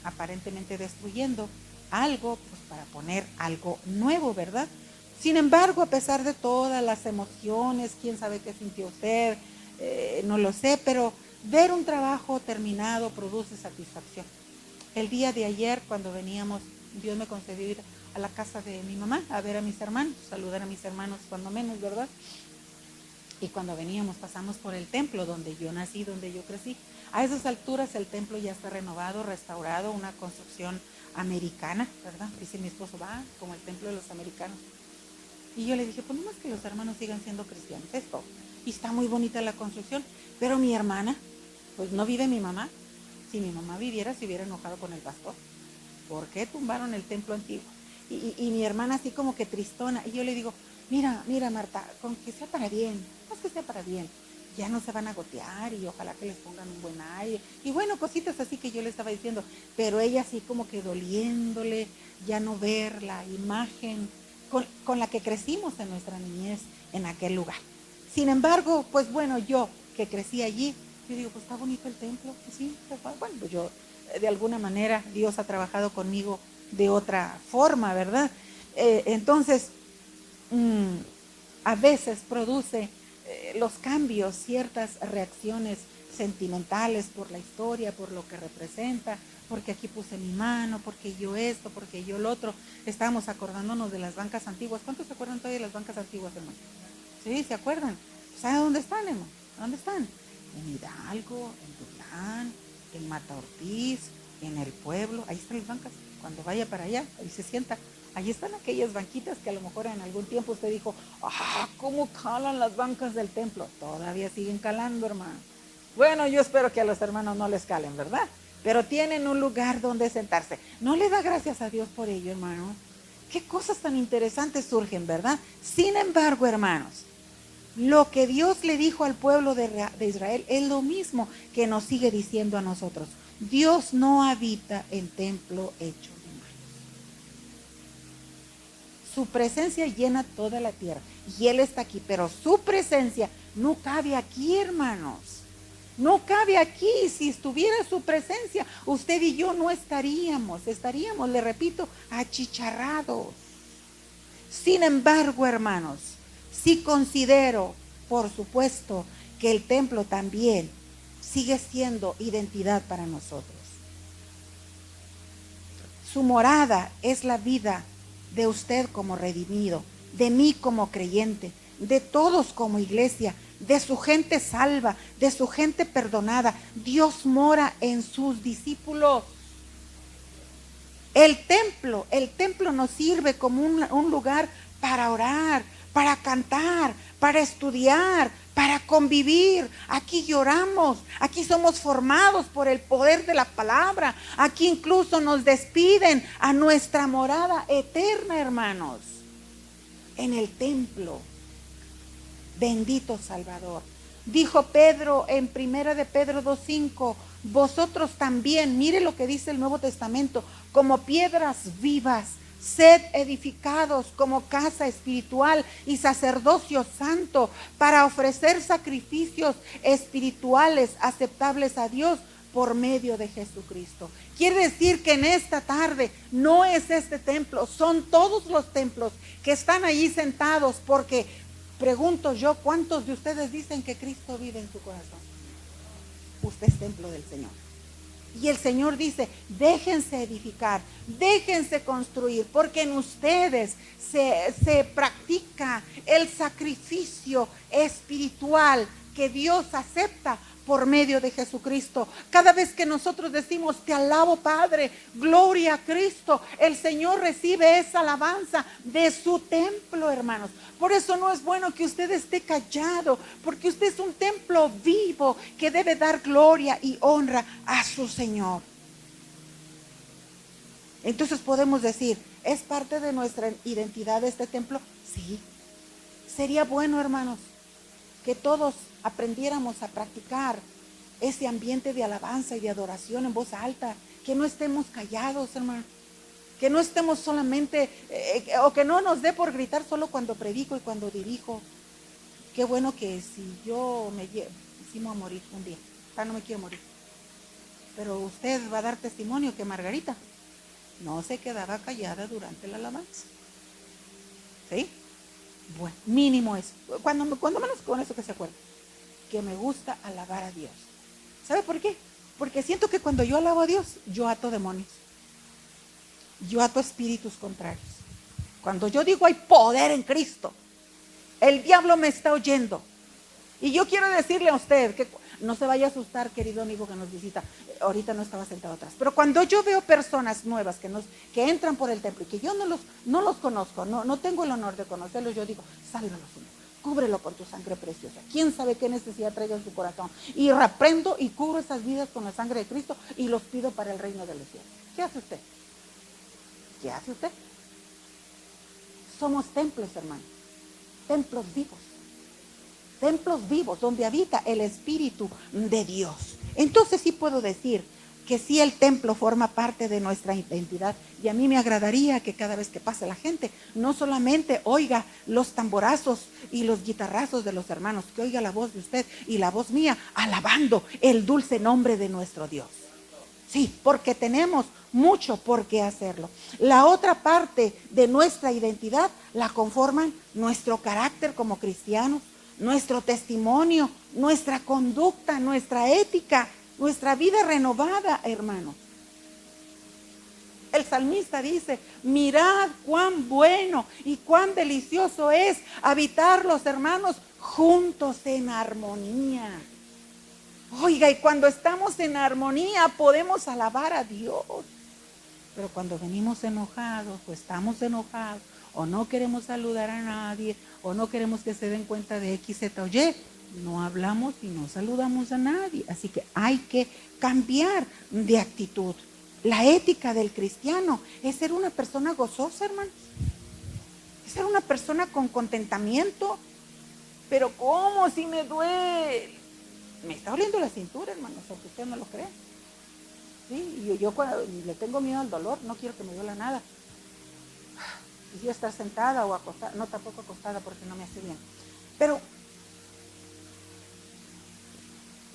aparentemente destruyendo algo, pues para poner algo nuevo, ¿verdad? Sin embargo, a pesar de todas las emociones, quién sabe qué sintió usted, no lo sé, pero ver un trabajo terminado produce satisfacción. El día de ayer, cuando veníamos, Dios me concedió ir a la casa de mi mamá a ver a mis hermanos, saludar a mis hermanos cuando menos, ¿verdad? Y cuando veníamos pasamos por el templo donde yo nací, donde yo crecí. A esas alturas el templo ya está renovado, restaurado, una construcción americana, ¿verdad? Dice mi esposo, va como el templo de los americanos. Y yo le dije, pues no más que los hermanos sigan siendo cristianos, esto. Y está muy bonita la construcción, pero mi hermana, pues no vive mi mamá. Si mi mamá viviera, se hubiera enojado con el pastor. ¿Por qué tumbaron el templo antiguo? Y mi hermana así como que tristona. Y yo le digo, mira Marta, con que sea para bien, no es que sea para bien. Ya no se van a gotear y ojalá que les pongan un buen aire. Y bueno, cositas así que yo le estaba diciendo. Pero ella así como que doliéndole, ya no ver la imagen con la que crecimos en nuestra niñez en aquel lugar. Sin embargo, pues bueno, yo que crecí allí, yo digo, pues está bonito el templo. Pues sí, bueno, pues yo de alguna manera Dios ha trabajado conmigo de otra forma, ¿verdad? Entonces, a veces produce los cambios, ciertas reacciones sentimentales por la historia, por lo que representa, porque aquí puse mi mano, porque yo esto, porque yo lo otro. Estábamos acordándonos de las bancas antiguas. ¿Cuántos se acuerdan todavía de las bancas antiguas, hermano? Sí, ¿se acuerdan? ¿Saben dónde están, hermano? ¿Dónde están? En Hidalgo, en Dutlán, en Mata Ortiz, en el pueblo. Ahí están las bancas. Cuando vaya para allá, ahí se sienta. Ahí están aquellas banquitas que a lo mejor en algún tiempo usted dijo, ¿cómo calan las bancas del templo? Todavía siguen calando, hermano. Bueno, yo espero que a los hermanos no les calen, ¿verdad? Pero tienen un lugar donde sentarse. ¿No le da gracias a Dios por ello, hermano? Qué cosas tan interesantes surgen, ¿verdad? Sin embargo, hermanos, lo que Dios le dijo al pueblo de Israel es lo mismo que nos sigue diciendo a nosotros. Dios no habita en templo hecho de manos. Su presencia llena toda la tierra y Él está aquí, pero su presencia no cabe aquí, hermanos. No cabe aquí. Si estuviera su presencia, usted y yo no estaríamos, le repito, achicharrados. Sin embargo, hermanos, sí considero, por supuesto, que el templo también sigue siendo identidad para nosotros. Su morada es la vida de usted como redimido, de mí como creyente, de todos como iglesia, de su gente salva, de su gente perdonada. Dios mora en sus discípulos. El templo nos sirve como un lugar para orar, para cantar, para estudiar, para convivir. Aquí lloramos, aquí somos formados por el poder de la palabra. Aquí incluso nos despiden a nuestra morada eterna, hermanos, en el templo. Bendito Salvador. Dijo Pedro en 1 de Pedro 2:5, vosotros también, mire lo que dice el Nuevo Testamento, como piedras vivas, sed edificados como casa espiritual y sacerdocio santo para ofrecer sacrificios espirituales aceptables a Dios por medio de Jesucristo. Quiere decir que en esta tarde no es este templo, son todos los templos que están ahí sentados, porque pregunto yo, ¿cuántos de ustedes dicen que Cristo vive en su corazón? Usted es templo del Señor. Y el Señor dice, déjense edificar, déjense construir, porque en ustedes se practica el sacrificio espiritual que Dios acepta por medio de Jesucristo. Cada vez que nosotros decimos, te alabo Padre, gloria a Cristo, el Señor recibe esa alabanza de su templo, hermanos. Por eso no es bueno que usted esté callado, porque usted es un templo vivo que debe dar gloria y honra a su Señor. Entonces podemos decir, ¿es parte de nuestra identidad este templo? Sí. Sería bueno, hermanos, que todos aprendiéramos a practicar ese ambiente de alabanza y de adoración en voz alta, que no estemos callados, hermano, que no estemos solamente, o que no nos dé por gritar solo cuando predico y cuando dirijo. Qué bueno que si yo me voy a morir un día, no me quiero morir, pero usted va a dar testimonio que Margarita no se quedaba callada durante la alabanza. ¿Sí? Bueno, mínimo eso. Cuando menos con eso que se acuerda. Que me gusta alabar a Dios. ¿Sabe por qué? Porque siento que cuando yo alabo a Dios, yo ato demonios. Yo ato espíritus contrarios. Cuando yo digo hay poder en Cristo, el diablo me está oyendo. Y yo quiero decirle a usted que no se vaya a asustar, querido amigo que nos visita. Ahorita no estaba sentado atrás. Pero cuando yo veo personas nuevas que entran por el templo y que yo no los conozco, no tengo el honor de conocerlos, yo digo, sálvalos, Señor. Cúbrelo con tu sangre preciosa. ¿Quién sabe qué necesidad traiga en su corazón? Y reprendo y cubro esas vidas con la sangre de Cristo y los pido para el reino de los cielos. ¿Qué hace usted? ¿Qué hace usted? Somos templos, hermano. Templos vivos. Templos vivos donde habita el Espíritu de Dios. Entonces sí puedo decir que sí, el templo forma parte de nuestra identidad, y a mí me agradaría que cada vez que pase la gente no solamente oiga los tamborazos y los guitarrazos de los hermanos, que oiga la voz de usted y la voz mía alabando el dulce nombre de nuestro Dios. Sí, porque tenemos mucho por qué hacerlo. La otra parte de nuestra identidad la conforman nuestro carácter como cristianos, nuestro testimonio, nuestra conducta, nuestra ética, nuestra vida renovada, hermanos. El salmista dice, mirad cuán bueno y cuán delicioso es habitar los hermanos juntos en armonía. Oiga, y cuando estamos en armonía podemos alabar a Dios. Pero cuando venimos enojados o estamos enojados o no queremos saludar a nadie o no queremos que se den cuenta de X, Z o Y, no hablamos y no saludamos a nadie. Así que hay que cambiar de actitud. La ética del cristiano es ser una persona gozosa, hermanos. Es ser una persona con contentamiento. Pero ¿cómo si me duele? Me está doliendo la cintura, hermanos, aunque usted no lo crea. Sí, y yo cuando le tengo miedo al dolor, no quiero que me duela nada. Quisiera estar sentada o acostada, no, tampoco acostada porque no me hace bien. Pero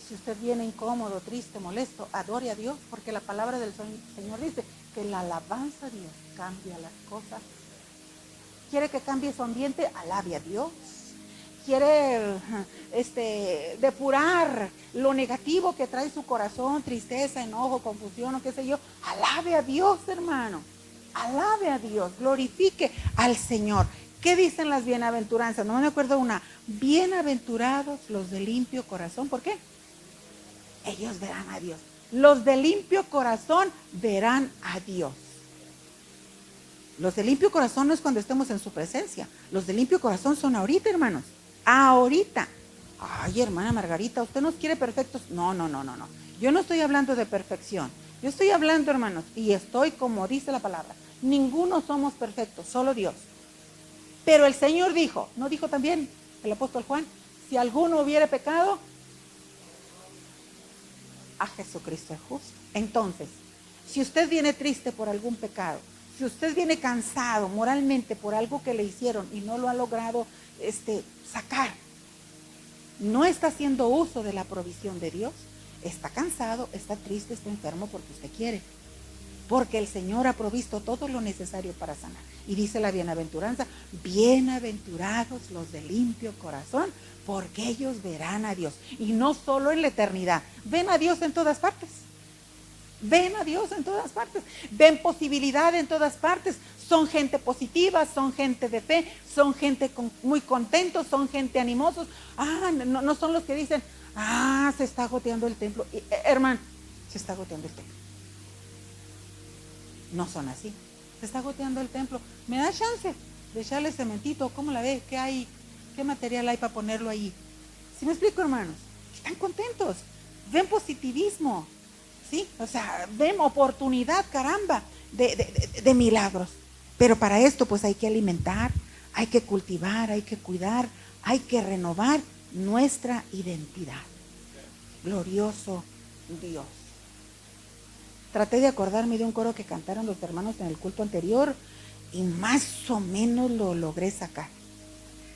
si usted viene incómodo, triste, molesto, adore a Dios, porque la palabra del Señor dice que la alabanza a Dios cambia las cosas. ¿Quiere que cambie su ambiente? Alabe a Dios. ¿Quiere depurar lo negativo que trae su corazón, tristeza, enojo, confusión o qué sé yo? Alabe a Dios, hermano. Alabe a Dios, glorifique al Señor. ¿Qué dicen las bienaventuranzas? No me acuerdo una. Bienaventurados los de limpio corazón. ¿Por qué? Ellos verán a Dios. Los de limpio corazón verán a Dios. Los de limpio corazón no es cuando estemos en su presencia. Los de limpio corazón son ahorita, hermanos. Ahorita. Ay, hermana Margarita, ¿usted nos quiere perfectos? No. Yo no estoy hablando de perfección. Yo estoy hablando, hermanos, y estoy como dice la palabra. Ninguno somos perfectos, solo Dios. Pero el Señor dijo, ¿no dijo también el apóstol Juan? Si alguno hubiere pecado, a Jesucristo es justo. Entonces, si usted viene triste por algún pecado, si usted viene cansado moralmente por algo que le hicieron y no lo ha logrado sacar, no está haciendo uso de la provisión de Dios, Está cansado, está triste, está enfermo porque usted quiere. Porque el Señor ha provisto todo lo necesario para sanar. Y dice la bienaventuranza, bienaventurados los de limpio corazón, porque ellos verán a Dios. Y no solo en la eternidad, ven a Dios en todas partes. Ven a Dios en todas partes, ven posibilidad en todas partes. Son gente positiva, son gente de fe, son gente muy contentos, son gente animosos. No son los que dicen, se está goteando el templo. Hermano, se está goteando el templo. No son así. Se está goteando el templo. ¿Me da chance de echarle cementito? ¿Cómo la ve? ¿Qué hay? ¿Qué material hay para ponerlo ahí? ¿Sí me explico, hermanos? Están contentos. Ven positivismo. ¿Sí? O sea, ven oportunidad, caramba, de milagros. Pero para esto pues hay que alimentar, hay que cultivar, hay que cuidar, hay que renovar nuestra identidad. Glorioso Dios. Traté de acordarme de un coro que cantaron los hermanos en el culto anterior y más o menos lo logré sacar.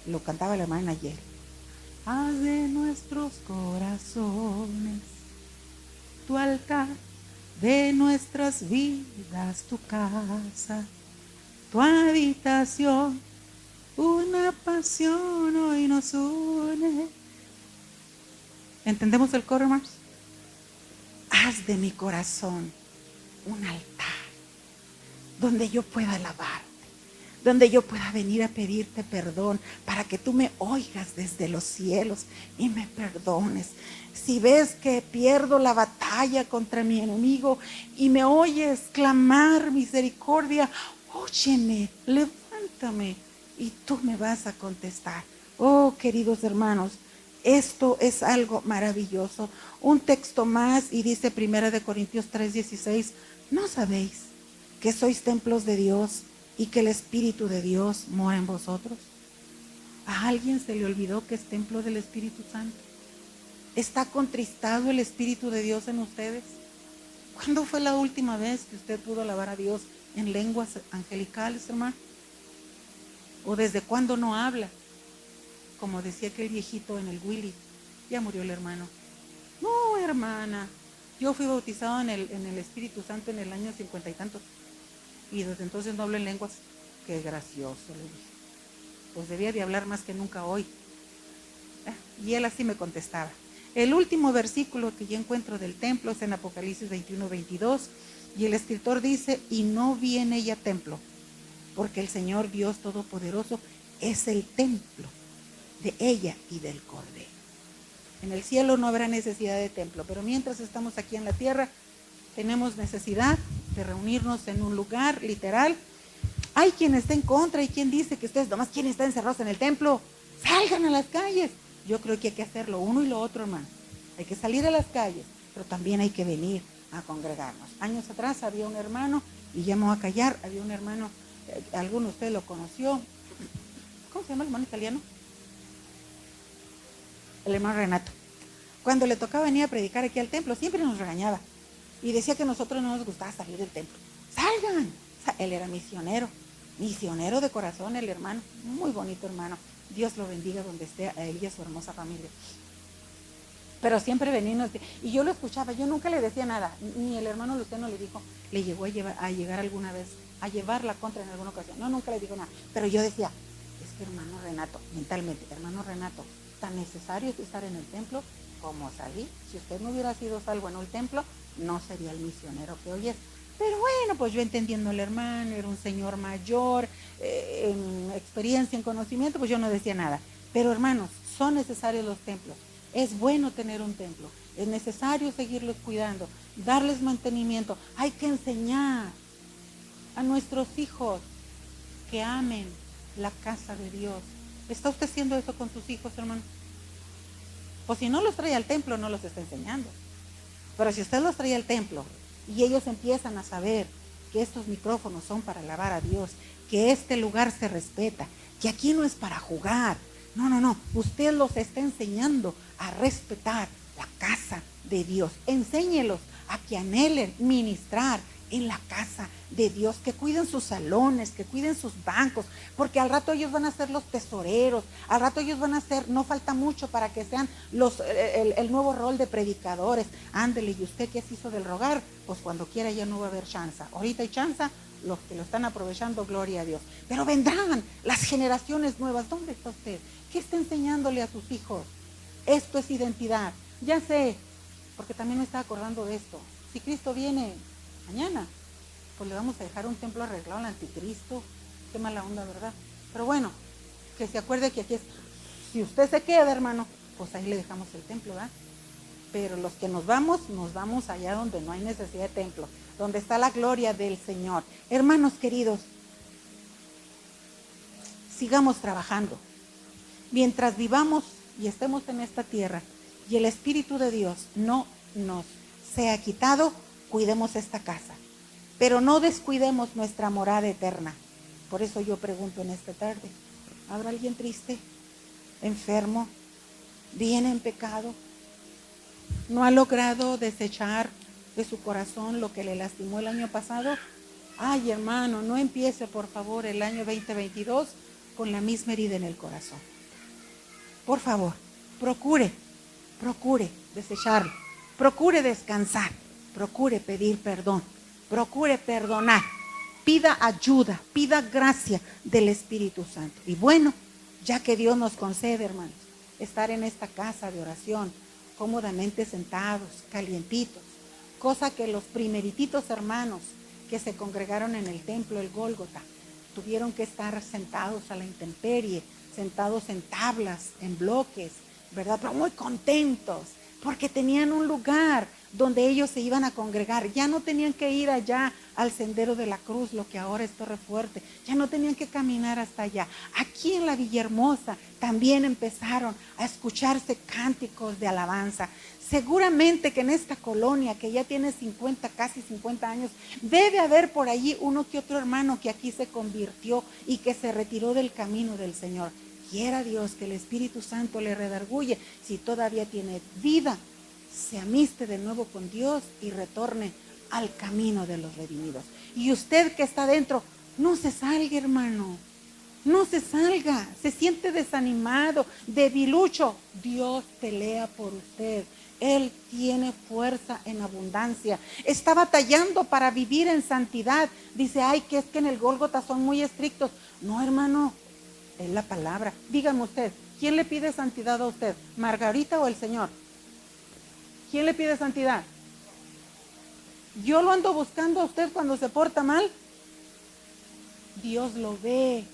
Lo cantaba la hermana ayer. Haz de nuestros corazones tu altar, de nuestras vidas tu casa, tu habitación, una pasión hoy nos une. ¿Entendemos el coro, hermanos? Haz de mi corazón un altar donde yo pueda alabarte, donde yo pueda venir a pedirte perdón, para que tú me oigas desde los cielos y me perdones. Si ves que pierdo la batalla contra mi enemigo y me oyes clamar misericordia, óyeme, levántame y tú me vas a contestar. Oh, queridos hermanos, esto es algo maravilloso. Un texto más y dice 1 Corintios 3:16, ¿no sabéis que sois templos de Dios y que el Espíritu de Dios mora en vosotros? ¿A alguien se le olvidó que es templo del Espíritu Santo? ¿Está contristado el Espíritu de Dios en ustedes? ¿Cuándo fue la última vez que usted pudo alabar a Dios en lenguas angelicales, hermano? ¿O desde cuándo no habla? Como decía aquel viejito en el Willy, ya murió el hermano. No, hermana, yo fui bautizado en el Espíritu Santo en el año 50 y tantos. Y desde entonces no hablo en lenguas. Qué gracioso, le dije. Pues debía de hablar más que nunca hoy. Y él así me contestaba. El último versículo que yo encuentro del templo es en Apocalipsis 21:22. Y el escritor dice, y no vi en ella templo, porque el Señor Dios Todopoderoso es el templo de ella y del Cordero. En el cielo no habrá necesidad de templo, pero mientras estamos aquí en la tierra, tenemos necesidad de reunirnos en un lugar literal. Hay quien está en contra y quien dice que ustedes nomás quieren estar encerrados en el templo. Salgan a las calles. Yo creo que hay que hacerlo uno y lo otro, hermano. Hay que salir a las calles, pero también hay que venir a congregarnos. Años atrás había un hermano, y ya me voy a callar, había un hermano, alguno de ustedes lo conoció. ¿Cómo se llama el hermano italiano? El hermano Renato. Cuando le tocaba venir a predicar aquí al templo, siempre nos regañaba. Y decía que a nosotros no nos gustaba salir del templo. ¡Salgan! O sea, él era misionero de corazón, el hermano. Muy bonito hermano. Dios lo bendiga donde esté, a él y a su hermosa familia. Pero siempre venimos, y yo lo escuchaba, yo nunca le decía nada. Ni el hermano Luciano le dijo, le llegó a llegar alguna vez, a llevar la contra en alguna ocasión. No, nunca le dijo nada. Pero yo decía, es que hermano Renato, mentalmente, hermano Renato, tan necesario es estar en el templo como salir. Si usted no hubiera sido salvo en un templo, no sería el misionero que hoy es. Pero bueno, pues yo entendiendo al hermano, era un señor mayor, en experiencia, en conocimiento, pues yo no decía nada. Pero hermanos, son necesarios los templos. Es bueno tener un templo. Es necesario seguirlos cuidando, darles mantenimiento. Hay que enseñar a nuestros hijos que amen la casa de Dios. ¿Está usted haciendo eso con sus hijos, hermano? Pues si no los trae al templo, no los está enseñando. Pero si usted los trae al templo y ellos empiezan a saber que estos micrófonos son para alabar a Dios, que este lugar se respeta, que aquí no es para jugar. No. Usted los está enseñando a respetar la casa de Dios. Enséñelos a que anhelen ministrar en la casa de Dios, que cuiden sus salones, que cuiden sus bancos, porque al rato ellos van a ser los tesoreros, al rato ellos van a ser, no falta mucho para que sean el nuevo rol de predicadores. Ándele, y usted que se hizo del rogar, pues cuando quiera ya no va a haber chance. Ahorita hay chance, los que lo están aprovechando, gloria a Dios. Pero vendrán las generaciones nuevas. ¿Dónde está usted? ¿Qué está enseñándole a sus hijos? Esto es identidad. Ya sé, porque también me estaba acordando de esto. Si Cristo viene mañana, pues le vamos a dejar un templo arreglado al anticristo. Qué mala onda, ¿verdad? Pero bueno, que se acuerde que aquí es, si usted se queda, hermano, pues ahí le dejamos el templo, ¿verdad? Pero los que nos vamos allá donde no hay necesidad de templo, donde está la gloria del Señor. Hermanos queridos, sigamos trabajando. Mientras vivamos y estemos en esta tierra y el Espíritu de Dios no nos sea quitado, cuidemos esta casa, pero no descuidemos nuestra morada eterna. Por eso yo pregunto en esta tarde, ¿habrá alguien triste, enfermo, bien en pecado? ¿No ha logrado desechar de su corazón lo que le lastimó el año pasado? Ay, hermano, no empiece por favor el año 2022 con la misma herida en el corazón. Por favor, procure desecharlo, procure descansar, procure pedir perdón, procure perdonar, pida ayuda, pida gracia del Espíritu Santo. Y bueno, ya que Dios nos concede, hermanos, estar en esta casa de oración, cómodamente sentados, calientitos, cosa que los primerititos hermanos que se congregaron en el templo, el Gólgota, tuvieron que estar sentados a la intemperie, sentados en tablas, en bloques, ¿verdad? Pero muy contentos, porque tenían un lugar donde ellos se iban a congregar. Ya no tenían que ir allá al Sendero de la Cruz, lo que ahora es Torrefuerte. Ya no tenían que caminar hasta allá. Aquí en la Villahermosa también empezaron a escucharse cánticos de alabanza. Seguramente que en esta colonia que ya tiene 50, casi 50 años, debe haber por allí uno que otro hermano que aquí se convirtió y que se retiró del camino del Señor. Quiera Dios que el Espíritu Santo le redarguye, si todavía tiene vida, se amiste de nuevo con Dios y retorne al camino de los redimidos. Y usted que está dentro, no se salga, hermano. No se salga, se siente desanimado, debilucho. Dios pelea por usted. Él tiene fuerza en abundancia. Está batallando para vivir en santidad. Dice, ay, que es que en el Gólgota son muy estrictos. No, hermano, es la palabra. Dígame usted, ¿quién le pide santidad a usted? ¿Margarita o el Señor? ¿Quién le pide santidad? Yo lo ando buscando a usted cuando se porta mal. Dios lo ve.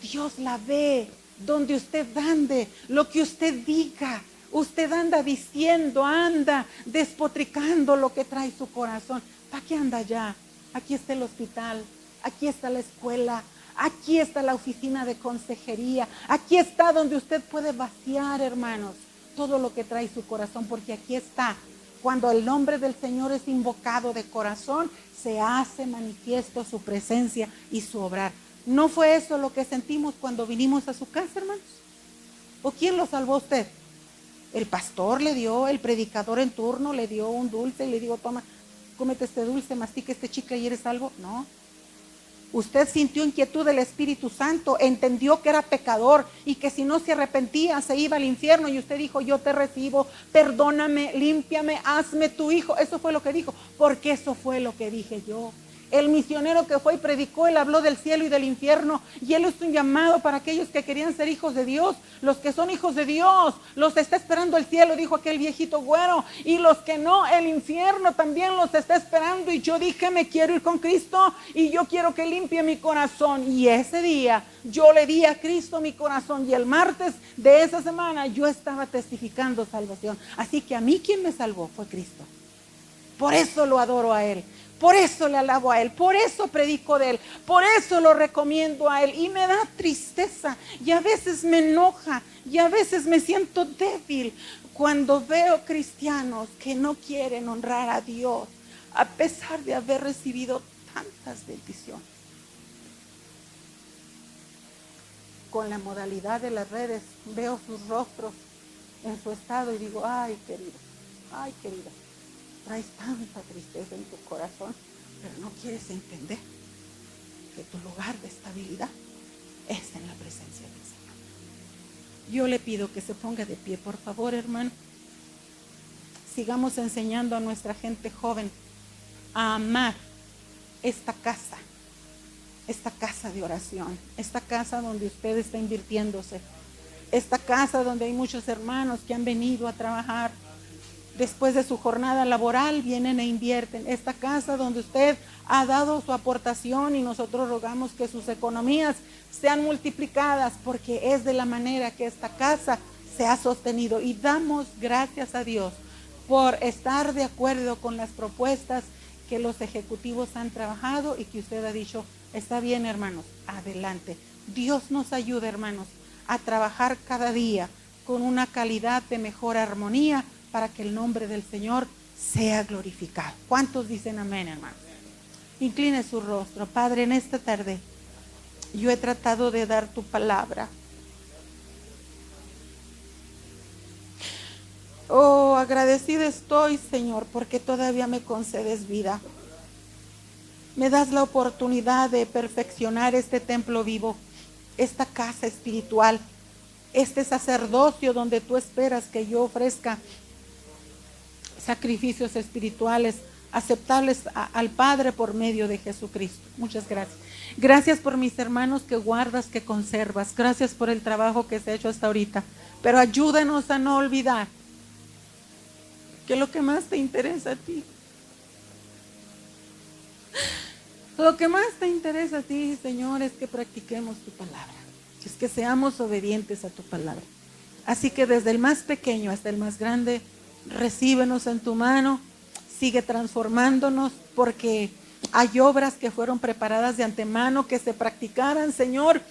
Dios la ve. Donde usted ande, lo que usted diga. Usted anda diciendo, anda despotricando lo que trae su corazón. ¿Para qué anda allá? Aquí está el hospital, aquí está la escuela, aquí está la oficina de consejería, aquí está donde usted puede vaciar, hermanos, todo lo que trae su corazón, porque aquí está. Cuando el nombre del Señor es invocado de corazón, se hace manifiesto su presencia y su obrar. ¿No fue eso lo que sentimos cuando vinimos a su casa, hermanos? ¿O quién lo salvó a usted? El pastor le dio, el predicador en turno le dio un dulce y le dijo, toma, cómete este dulce, mastica este chicle y eres salvo. No. Usted sintió inquietud del Espíritu Santo, entendió que era pecador y que si no se arrepentía se iba al infierno, y usted dijo, yo te recibo, perdóname, límpiame, hazme tu hijo. Eso fue lo que dijo, porque eso fue lo que dije yo. El misionero que fue y predicó, él habló del cielo y del infierno, y él es un llamado para aquellos que querían ser hijos de Dios. Los que son hijos de Dios, los está esperando el cielo, dijo aquel viejito güero, y los que no, el infierno también los está esperando. Y yo dije, me quiero ir con Cristo y yo quiero que limpie mi corazón. Y ese día yo le di a Cristo mi corazón, y el martes de esa semana yo estaba testificando salvación. Así que a mí quien me salvó fue Cristo. Por eso lo adoro a Él. Por eso le alabo a Él, por eso predico de Él, por eso lo recomiendo a Él. Y me da tristeza y a veces me enoja y a veces me siento débil cuando veo cristianos que no quieren honrar a Dios a pesar de haber recibido tantas bendiciones. Con la modalidad de las redes veo sus rostros en su estado y digo, ay querida, traes tanta tristeza en tu corazón. pero no quieres entender que tu lugar de estabilidad es en la presencia del Señor. Yo le pido que se ponga de pie, por favor, hermano. Sigamos enseñando a nuestra gente joven a amar esta casa de oración, esta casa donde usted está invirtiéndose, esta casa donde hay muchos hermanos que han venido a trabajar después de su jornada laboral, vienen e invierten, esta casa donde usted ha dado su aportación y nosotros rogamos que sus economías sean multiplicadas, porque es de la manera que esta casa se ha sostenido, y damos gracias a Dios por estar de acuerdo con las propuestas que los ejecutivos han trabajado y que usted ha dicho, está bien, hermanos, adelante. Dios nos ayude, hermanos, a trabajar cada día con una calidad de mejor armonía para que el nombre del Señor sea glorificado. ¿Cuántos dicen amén, hermanos? Incline su rostro. Padre, en esta tarde yo he tratado de dar tu palabra. Oh, agradecida estoy, Señor, porque todavía me concedes vida. Me das la oportunidad de perfeccionar este templo vivo, esta casa espiritual, este sacerdocio donde tú esperas que yo ofrezca sacrificios espirituales aceptables al Padre por medio de Jesucristo. Muchas gracias. Gracias por mis hermanos que guardas, que conservas. Gracias por el trabajo que se ha hecho hasta ahorita. Pero ayúdanos a no olvidar que lo que más te interesa a ti, lo que más te interesa a ti, Señor, es que practiquemos tu palabra, es que seamos obedientes a tu palabra. Así que desde el más pequeño hasta el más grande, recíbenos en tu mano, sigue transformándonos, porque hay obras que fueron preparadas de antemano, que se practicaran, Señor,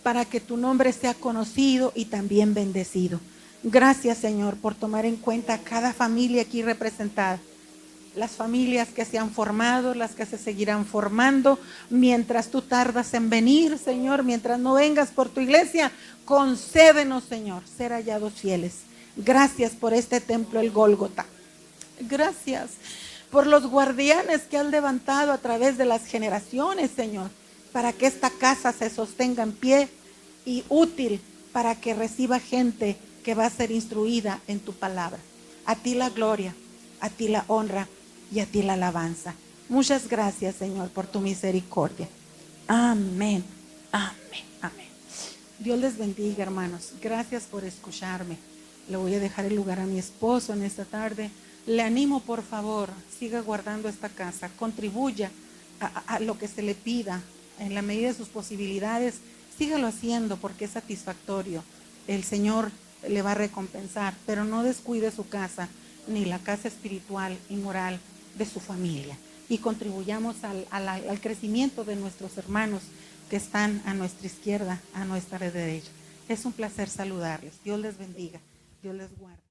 para que tu nombre sea conocido y también bendecido. Gracias, Señor, por tomar en cuenta a cada familia aquí representada, las familias que se han formado, las que se seguirán formando, mientras tú tardas en venir, Señor, mientras no vengas por tu iglesia, concédenos, Señor, ser hallados fieles. Gracias por este templo, el Gólgota. Gracias por los guardianes que has levantado a través de las generaciones, Señor, para que esta casa se sostenga en pie y útil para que reciba gente que va a ser instruida en tu palabra. A ti la gloria, a ti la honra y a ti la alabanza. Muchas gracias, Señor, por tu misericordia. Amén, amén, amén. Dios les bendiga, hermanos. Gracias por escucharme. Le voy a dejar el lugar a mi esposo en esta tarde. Le animo, por favor, siga guardando esta casa, contribuya a lo que se le pida en la medida de sus posibilidades. Sígalo haciendo porque es satisfactorio. El Señor le va a recompensar, pero no descuide su casa, ni la casa espiritual y moral de su familia. Y contribuyamos al crecimiento de nuestros hermanos que están a nuestra izquierda, a nuestra derecha. Es un placer saludarles. Dios les bendiga. Dios les guarde.